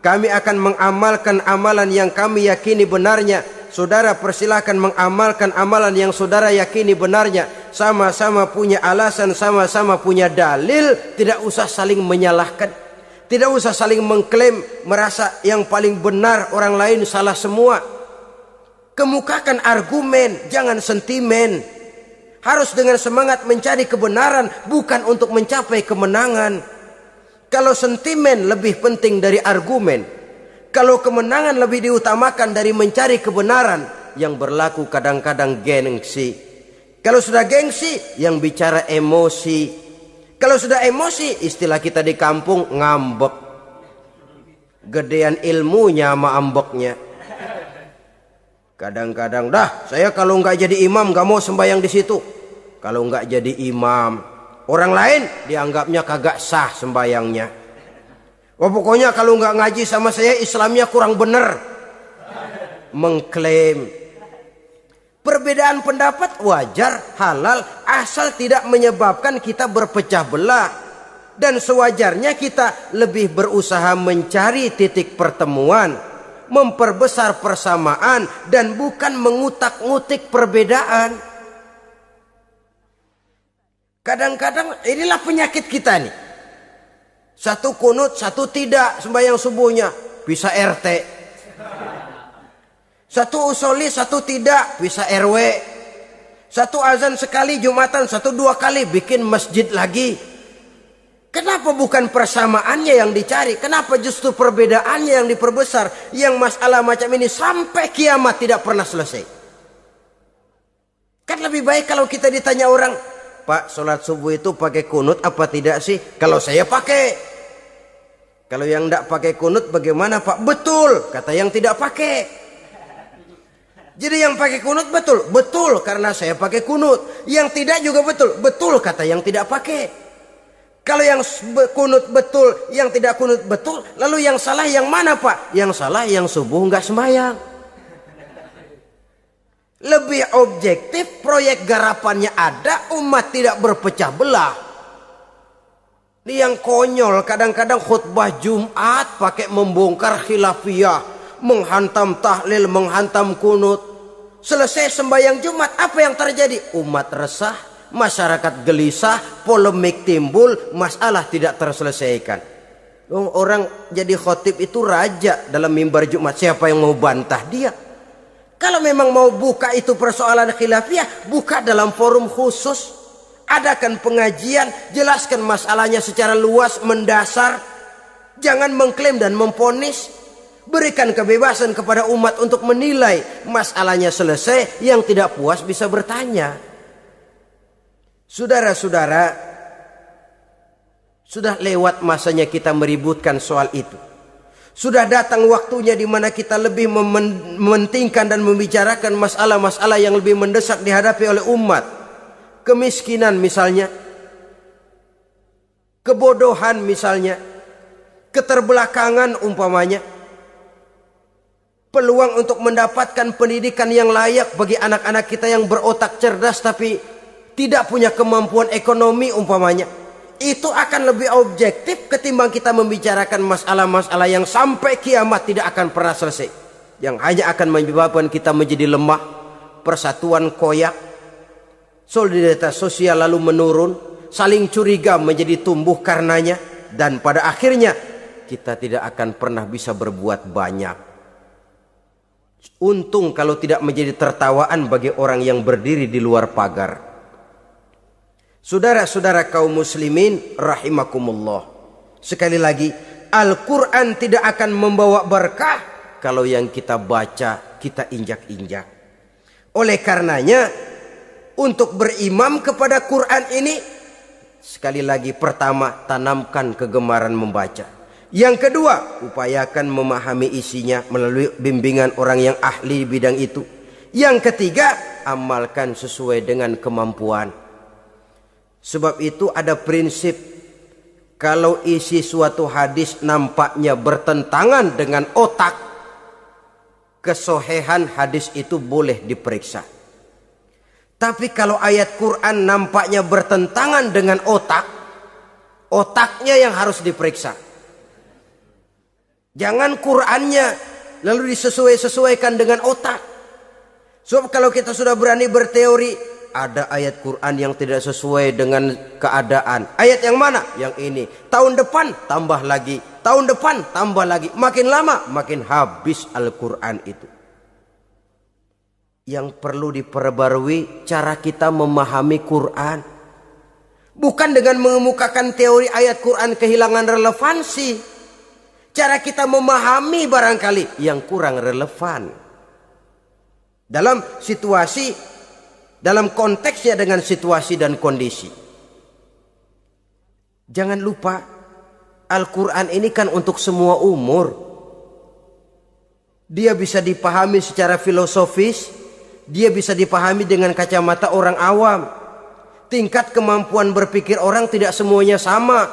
Kami akan mengamalkan amalan yang kami yakini benarnya. Saudara persilahkan mengamalkan amalan yang saudara yakini benarnya. Sama-sama punya alasan, sama-sama punya dalil. Tidak usah saling menyalahkan. Tidak usah saling mengklaim, merasa yang paling benar, orang lain salah semua. Kemukakan argumen, jangan sentimen. Harus dengan semangat mencari kebenaran, bukan untuk mencapai kemenangan. Kalau sentimen lebih penting dari argumen, kalau kemenangan lebih diutamakan dari mencari kebenaran, yang berlaku kadang-kadang gengsi. Kalau sudah gengsi, yang bicara emosi. Kalau sudah emosi, istilah kita di kampung, ngambek. Gedean ilmunya sama ambeknya. Kadang-kadang, saya kalau nggak jadi imam nggak mau sembahyang di situ. Kalau nggak jadi imam, orang lain dianggapnya kagak sah sembayangnya. Pokoknya kalau nggak ngaji sama saya Islamnya kurang bener. Mengklaim. Perbedaan pendapat wajar, halal, asal tidak menyebabkan kita berpecah belah. Dan sewajarnya kita lebih berusaha mencari titik pertemuan, memperbesar persamaan, dan bukan mengutak-ngutik perbedaan. Kadang-kadang inilah penyakit kita nih. Satu kunut, satu tidak sembahyang subuhnya. Bisa RT. Satu usoli, satu tidak. Bisa RW. Satu azan sekali Jumatan, satu dua kali bikin masjid lagi. Kenapa bukan persamaannya yang dicari? Kenapa justru perbedaannya yang diperbesar? Yang masalah macam ini sampai kiamat tidak pernah selesai. Kan lebih baik kalau kita ditanya orang, Pak, sholat subuh itu pakai kunut apa tidak sih? Kalau saya pakai. Kalau yang tidak pakai kunut bagaimana Pak? Betul, kata yang tidak pakai. Jadi yang pakai kunut betul? Betul, karena saya pakai kunut. Yang tidak juga betul? Betul, kata yang tidak pakai. Kalau yang kunut betul, yang tidak kunut betul, lalu yang salah yang mana Pak? Yang salah yang subuh nggak sembahyang. Lebih objektif, proyek garapannya ada, umat tidak berpecah belah. Ini yang konyol, kadang-kadang khutbah Jumat pakai membongkar khilafiyah, menghantam tahlil, menghantam kunut. Selesai sembahyang Jumat, apa yang terjadi? Umat resah, masyarakat gelisah, polemik timbul, masalah tidak terselesaikan. Orang jadi khotib itu raja dalam mimbar Jumat, siapa yang mau bantah dia? Kalau memang mau buka itu persoalan khilafiyah, buka dalam forum khusus. Adakan pengajian, jelaskan masalahnya secara luas, mendasar. Jangan mengklaim dan memponis. Berikan kebebasan kepada umat untuk menilai. Masalahnya selesai, yang tidak puas bisa bertanya. Saudara-saudara, sudah lewat masanya kita meributkan soal itu. Sudah datang waktunya di mana kita lebih mementingkan dan membicarakan masalah-masalah yang lebih mendesak dihadapi oleh umat. Kemiskinan misalnya, kebodohan misalnya, keterbelakangan umpamanya, peluang untuk mendapatkan pendidikan yang layak bagi anak-anak kita yang berotak cerdas tapi tidak punya kemampuan ekonomi umpamanya. Itu akan lebih objektif ketimbang kita membicarakan masalah-masalah yang sampai kiamat tidak akan pernah selesai, yang hanya akan menyebabkan kita menjadi lemah, persatuan koyak, solidaritas sosial lalu menurun, saling curiga menjadi tumbuh karenanya, dan pada akhirnya kita tidak akan pernah bisa berbuat banyak. Untung kalau tidak menjadi tertawaan bagi orang yang berdiri di luar pagar. Saudara-saudara kaum muslimin rahimakumullah. Sekali lagi, Al-Quran tidak akan membawa berkah kalau yang kita baca kita injak-injak. Oleh karenanya, untuk berimam kepada Quran ini, sekali lagi, pertama, tanamkan kegemaran membaca. Yang kedua, upayakan memahami isinya melalui bimbingan orang yang ahli di bidang itu. Yang ketiga, amalkan sesuai dengan kemampuan. Sebab itu ada prinsip, kalau isi suatu hadis nampaknya bertentangan dengan otak, kesohihan hadis itu boleh diperiksa. Tapi kalau ayat Quran nampaknya bertentangan dengan otak, otaknya yang harus diperiksa. Jangan Qur'annya lalu disesuaikan dengan otak. Sebab kalau kita sudah berani berteori, ada ayat Quran yang tidak sesuai dengan keadaan. Ayat yang mana? Yang ini. Tahun depan tambah lagi. Tahun depan tambah lagi. Makin lama makin habis Al-Quran itu. Yang perlu diperbarui cara kita memahami Quran. Bukan dengan mengemukakan teori ayat Quran kehilangan relevansi. Cara kita memahami barangkali yang kurang relevan. Dalam situasi, dalam konteksnya dengan situasi dan kondisi. Jangan lupa, Al-Quran ini kan untuk semua umur. Dia bisa dipahami secara filosofis, dia bisa dipahami dengan kacamata orang awam. Tingkat kemampuan berpikir orang tidak semuanya sama.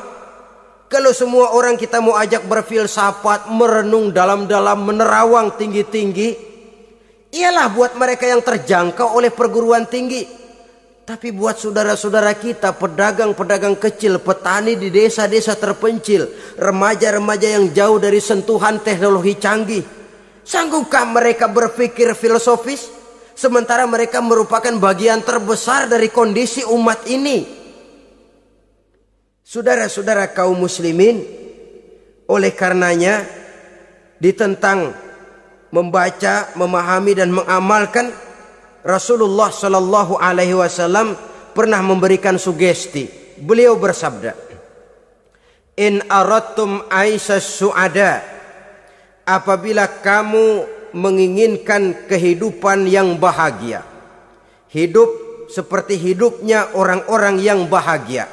Kalau semua orang kita mau ajak berfilsafat, merenung dalam-dalam, menerawang tinggi-tinggi, ialah buat mereka yang terjangkau oleh perguruan tinggi. Tapi buat saudara-saudara kita, pedagang-pedagang kecil, petani di desa-desa terpencil, remaja-remaja yang jauh dari sentuhan teknologi canggih, sanggupkah mereka berpikir filosofis? Sementara mereka merupakan bagian terbesar dari kondisi umat ini. Saudara-saudara kaum muslimin, oleh karenanya ditentang membaca, memahami dan mengamalkan, Rasulullah Shallallahu Alaihi Wasallam pernah memberikan sugesti. Beliau bersabda, "In aradtum aisas su'ada, apabila kamu menginginkan kehidupan yang bahagia, hidup seperti hidupnya orang-orang yang bahagia."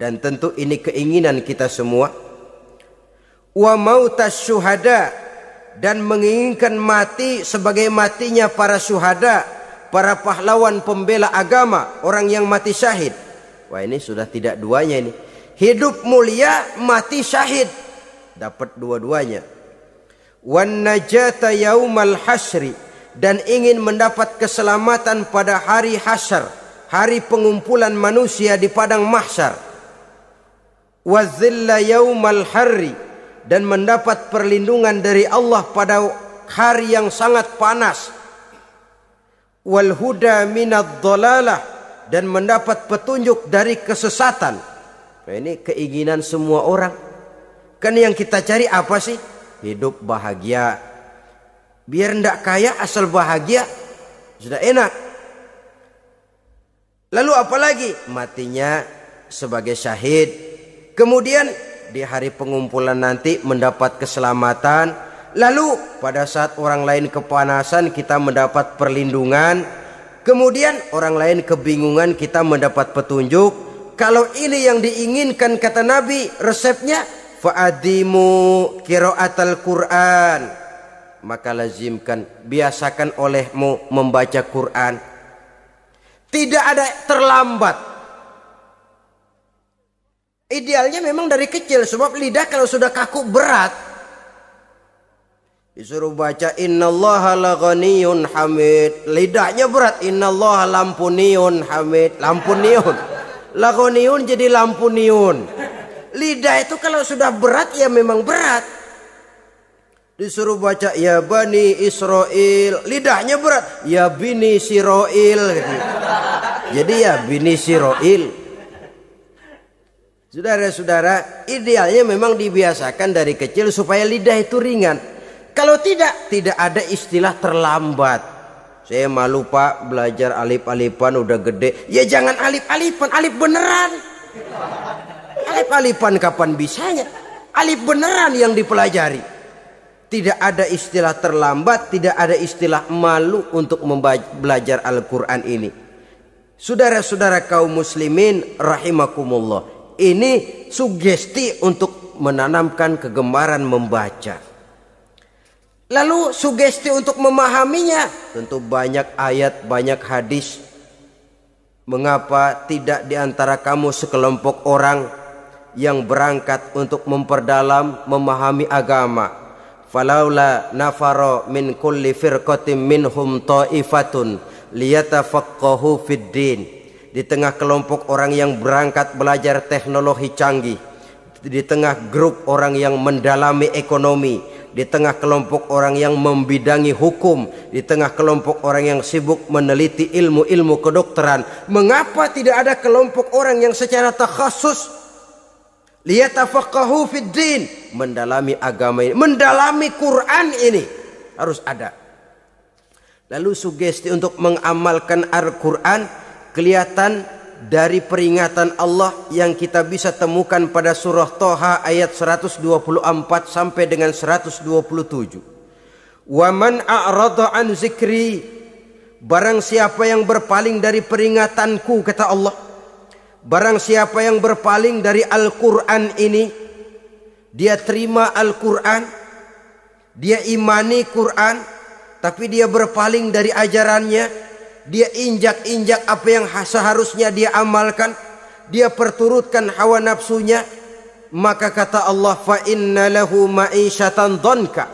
Dan tentu ini keinginan kita semua. Wa mautas syuhada, dan menginginkan mati sebagai matinya para syuhada, para pahlawan pembela agama, orang yang mati syahid. Wah, ini sudah tidak duanya ini. Hidup mulia, mati syahid. Dapat dua-duanya. Wan najata yaumal hasyri, dan ingin mendapat keselamatan pada hari hasyar, hari pengumpulan manusia di padang mahsyar. Wazilla yaumal harri, dan mendapat perlindungan dari Allah pada hari yang sangat panas. Wal huda minad dhalalah, dan mendapat petunjuk dari kesesatan. Nah, ini keinginan semua orang. Kan yang kita cari apa sih? Hidup bahagia. Biar ndak kaya asal bahagia, sudah enak. Lalu apalagi? Matinya sebagai syahid. Kemudian di hari pengumpulan nanti mendapat keselamatan. Lalu pada saat orang lain kepanasan kita mendapat perlindungan. Kemudian orang lain kebingungan kita mendapat petunjuk. Kalau ini yang diinginkan kata Nabi, resepnya fa'adimu qiraatal Quran, maka lazimkan, biasakan olehmu membaca Quran. Tidak ada terlambat. Idealnya memang dari kecil, sebab lidah kalau sudah kaku berat. Disuruh baca innallaha laghaniyun hamid, lidahnya berat. Innallaha lampuniyun hamid, lampuniyun. Laghaniyun jadi lampuniyun. Lidah itu kalau sudah berat ya memang berat. Disuruh baca ya bani Israel, lidahnya berat. Ya bini Siroil gitu. Jadi ya bini Siroil. Saudara-saudara, idealnya memang dibiasakan dari kecil supaya lidah itu ringan. Kalau tidak ada istilah terlambat. Saya malu pak, belajar alif-alifan udah gede. Ya jangan alif-alifan, alif beneran. Alif-alifan kapan bisanya? Alif beneran yang dipelajari. Tidak ada istilah terlambat, tidak ada istilah malu untuk belajar Al-Quran ini. Saudara-saudara kaum muslimin rahimakumullah. Ini sugesti untuk menanamkan kegemaran membaca. Lalu sugesti untuk memahaminya, tentu banyak ayat, banyak hadis. Mengapa tidak di antara kamu sekelompok orang yang berangkat untuk memperdalam, memahami agama? Falaula nafaro min kulli firqatin minhum ta'ifatun liyatafaqahu fid din. Di tengah kelompok orang yang berangkat belajar teknologi canggih, di tengah grup orang yang mendalami ekonomi, di tengah kelompok orang yang membidangi hukum, di tengah kelompok orang yang sibuk meneliti ilmu-ilmu kedokteran, mengapa tidak ada kelompok orang yang secara takhasus liyatafaqahu fid din, mendalami agama ini, mendalami Quran ini, harus ada. Lalu sugesti untuk mengamalkan Al-Quran kelihatan dari peringatan Allah yang kita bisa temukan pada surah Toha ayat 124 sampai dengan 127. Wa man a'rada an zikri, barang siapa yang berpaling dari peringatanku, kata Allah, barang siapa yang berpaling dari Al-Quran ini, dia terima Al-Quran, dia imani Quran, tapi dia berpaling dari ajarannya, dia injak-injak apa yang seharusnya dia amalkan, dia perturutkan hawa nafsunya, maka kata Allah, fa inna lahu ma'isyatan dhanka,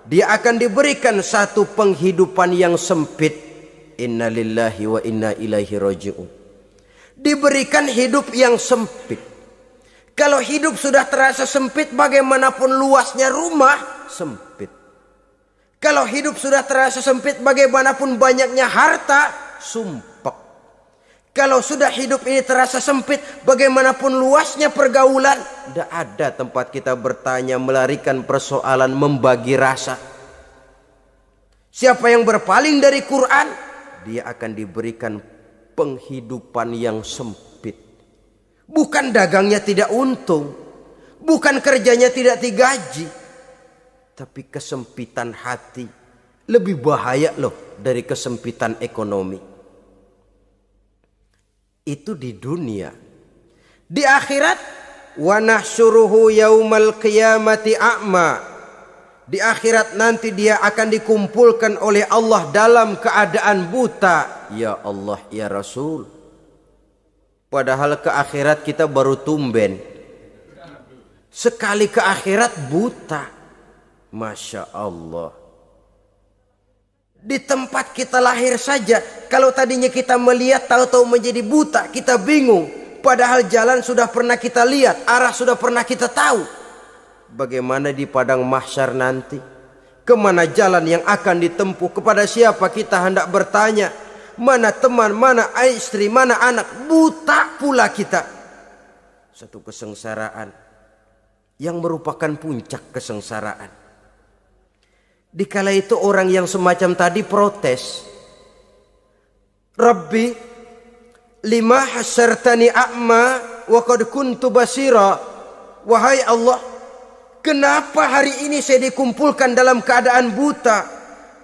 dia akan diberikan satu penghidupan yang sempit. Inna lillahi wa inna ilaihi raji'un. Diberikan hidup yang sempit. Kalau hidup sudah terasa sempit, bagaimanapun luasnya rumah, sempit. Kalau hidup sudah terasa sempit, bagaimanapun banyaknya harta, sumpek. Kalau sudah hidup ini terasa sempit, bagaimanapun luasnya pergaulan, tidak ada tempat kita bertanya, melarikan persoalan, membagi rasa. Siapa yang berpaling dari Quran, dia akan diberikan penghidupan yang sempit. Bukan dagangnya tidak untung, bukan kerjanya tidak digaji, tapi kesempitan hati lebih bahaya loh dari kesempitan ekonomi. Itu di dunia. Di akhirat, wa nahsyuruhu yaumal qiyamati a'ma. Di akhirat nanti dia akan dikumpulkan oleh Allah dalam keadaan buta. Ya Allah, ya Rasul. Padahal ke akhirat kita baru tumben. Sekali ke akhirat buta. Masya Allah. Di tempat kita lahir saja, kalau tadinya kita melihat, tahu-tahu menjadi buta, kita bingung. Padahal jalan sudah pernah kita lihat, arah sudah pernah kita tahu. Bagaimana di padang mahsyar nanti? Kemana jalan yang akan ditempuh? Kepada siapa kita hendak bertanya? Mana teman, mana istri, mana anak? Buta pula kita. Satu kesengsaraan yang merupakan puncak kesengsaraan. Dikala itu orang yang semacam tadi protes. Rabbi, lima hasyartani a'ma wa qad kuntu basira. Wahai Allah, kenapa hari ini saya dikumpulkan dalam keadaan buta?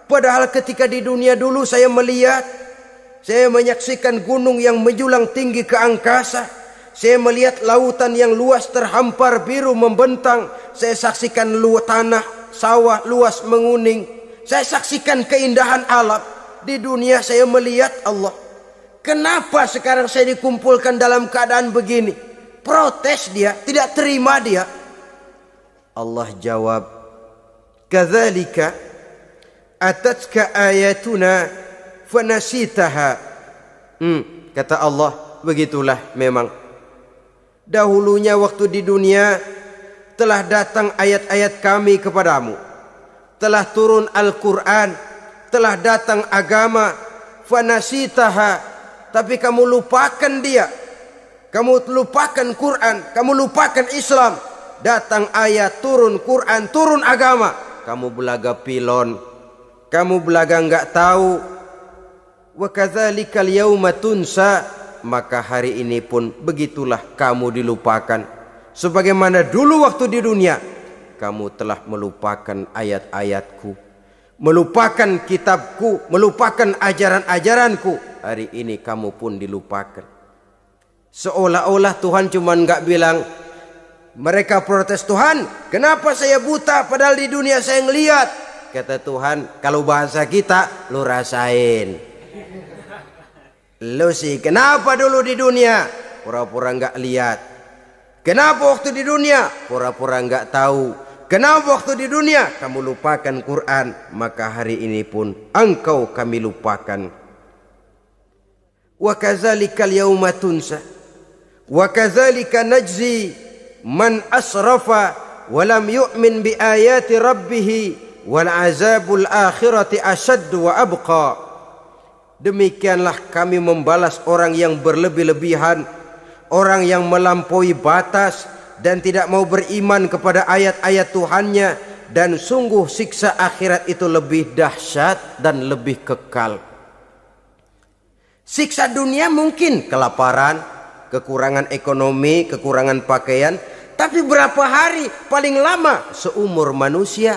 Padahal ketika di dunia dulu saya melihat, saya menyaksikan gunung yang menjulang tinggi ke angkasa. Saya melihat lautan yang luas terhampar biru membentang. Saya saksikan tanah sawah luas menguning. Saya saksikan keindahan alam. Di dunia saya melihat Allah. Kenapa sekarang saya dikumpulkan dalam keadaan begini? Protes dia, tidak terima dia. Allah jawab, kadzalika atatka ayatuna fanasitaha. Kata Allah, begitulah memang. Dahulunya waktu di dunia telah datang ayat-ayat kami kepadamu, telah turun Al-Quran, telah datang agama, fanasitaha, tapi kamu lupakan dia, kamu lupakan Quran, kamu lupakan Islam. Datang ayat, turun Quran, turun agama, kamu belaga pilon, kamu belaga enggak tahu. Wa kadzalikal yauma tunsa, maka hari ini pun begitulah kamu dilupakan. Sebagaimana dulu waktu di dunia, kamu telah melupakan ayat-ayatku, melupakan kitabku, melupakan ajaran-ajaranku. Hari ini kamu pun dilupakan. Seolah-olah Tuhan cuma enggak bilang, mereka protes, Tuhan kenapa saya buta padahal di dunia saya ngelihat. Kata Tuhan, kalau bahasa kita, lu rasain. Lu sih kenapa dulu di dunia pura-pura enggak lihat? Kenapa waktu di dunia pura-pura enggak tahu? Kenapa waktu di dunia kamu lupakan Quran? Maka hari ini pun engkau kami lupakan. Wa kadzalikal yauma tunsa wa kadzalika najzi man asrafa walam yu'min bi ayati rabbih wal azabul akhirati asyaddu wa abqa. Demikianlah kami membalas orang yang berlebih-lebihan, orang yang melampaui batas dan tidak mau beriman kepada ayat-ayat Tuhannya, dan sungguh siksa akhirat itu lebih dahsyat dan lebih kekal. Siksa dunia mungkin kelaparan, kekurangan ekonomi, kekurangan pakaian, tapi berapa hari paling lama seumur manusia?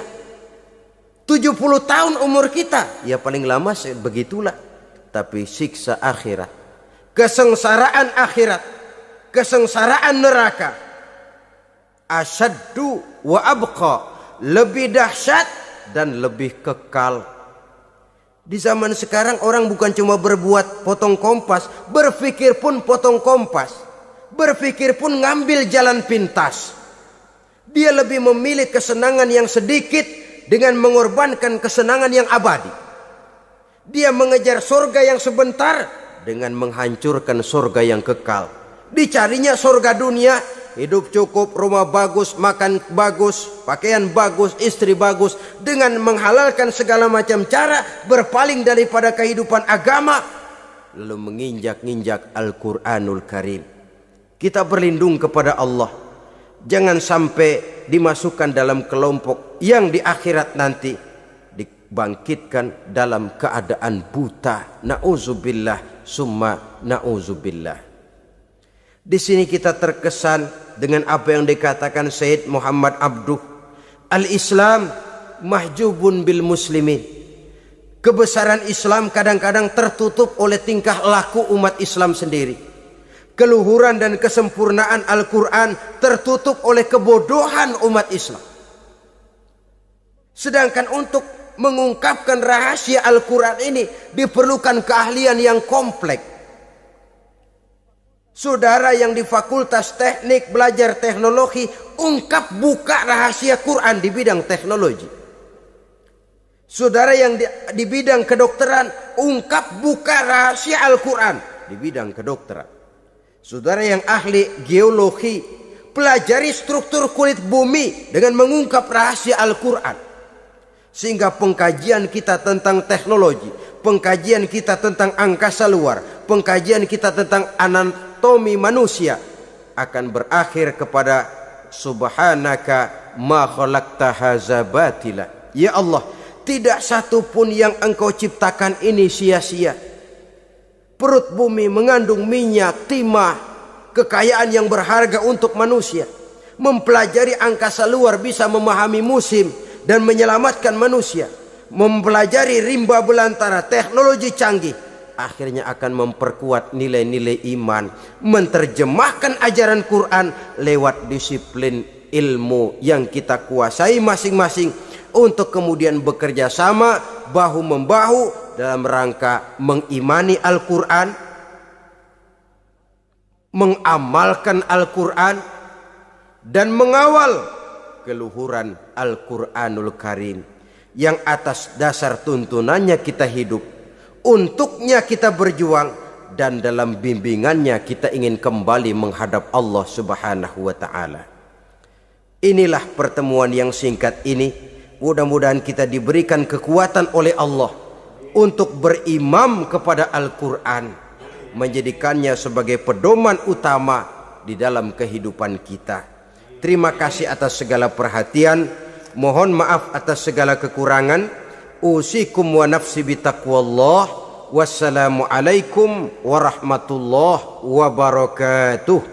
70 tahun umur kita, ya paling lama begitulah. Tapi siksa akhirat, kesengsaraan akhirat, kesengsaraan neraka, asyaddu wa abqa, lebih dahsyat dan lebih kekal. Di zaman sekarang orang bukan cuma berbuat potong kompas, berpikir pun potong kompas, berpikir pun ngambil jalan pintas. Dia lebih memilih kesenangan yang sedikit dengan mengorbankan kesenangan yang abadi. Dia mengejar surga yang sebentar dengan menghancurkan surga yang kekal. Dicarinya surga dunia, hidup cukup, rumah bagus, makan bagus, pakaian bagus, istri bagus, dengan menghalalkan segala macam cara, berpaling daripada kehidupan agama, lalu menginjak-injak Al-Quranul Karim. Kita berlindung kepada Allah, jangan sampai dimasukkan dalam kelompok yang di akhirat nanti dibangkitkan dalam keadaan buta. Na'udzubillah summa na'udzubillah. Di sini kita terkesan dengan apa yang dikatakan Sayyid Muhammad Abduh, al-Islam mahjubun bil muslimin. Kebesaran Islam kadang-kadang tertutup oleh tingkah laku umat Islam sendiri. Keluhuran dan kesempurnaan Al-Quran tertutup oleh kebodohan umat Islam. Sedangkan untuk mengungkapkan rahasia Al-Quran ini diperlukan keahlian yang kompleks. Saudara yang di fakultas teknik belajar teknologi, ungkap buka rahasia Quran di bidang teknologi. Saudara yang di bidang kedokteran, ungkap buka rahasia Al-Quran di bidang kedokteran. Saudara yang ahli geologi, pelajari struktur kulit bumi dengan mengungkap rahasia Al-Quran. Sehingga pengkajian kita tentang teknologi, pengkajian kita tentang angkasa luar, pengkajian kita tentang anatomi manusia akan berakhir kepada subhanaka ma khalaqta hadza batila. Ya Allah, tidak satu pun yang Engkau ciptakan ini sia-sia. Perut bumi mengandung minyak, timah, kekayaan yang berharga untuk manusia. Mempelajari angkasa luar bisa memahami musim dan menyelamatkan manusia. Mempelajari rimba belantara, teknologi canggih, akhirnya akan memperkuat nilai-nilai iman. Menterjemahkan ajaran Quran lewat disiplin ilmu yang kita kuasai masing-masing, untuk kemudian bekerja sama bahu-membahu dalam rangka mengimani Al-Quran, mengamalkan Al-Quran, dan mengawal keluhuran Al-Quranul Karim yang atas dasar tuntunannya kita hidup, untuknya kita berjuang, dan dalam bimbingannya kita ingin kembali menghadap Allah Subhanahu wa ta'ala. Inilah pertemuan yang singkat ini. Mudah-mudahan kita diberikan kekuatan oleh Allah untuk berimam kepada Al-Quran, menjadikannya sebagai pedoman utama di dalam kehidupan kita. Terima kasih atas segala perhatian. Mohon maaf atas segala kekurangan. Usikum wa nafsi bitaqwallah. Wassalamualaikum warahmatullahi wabarakatuh.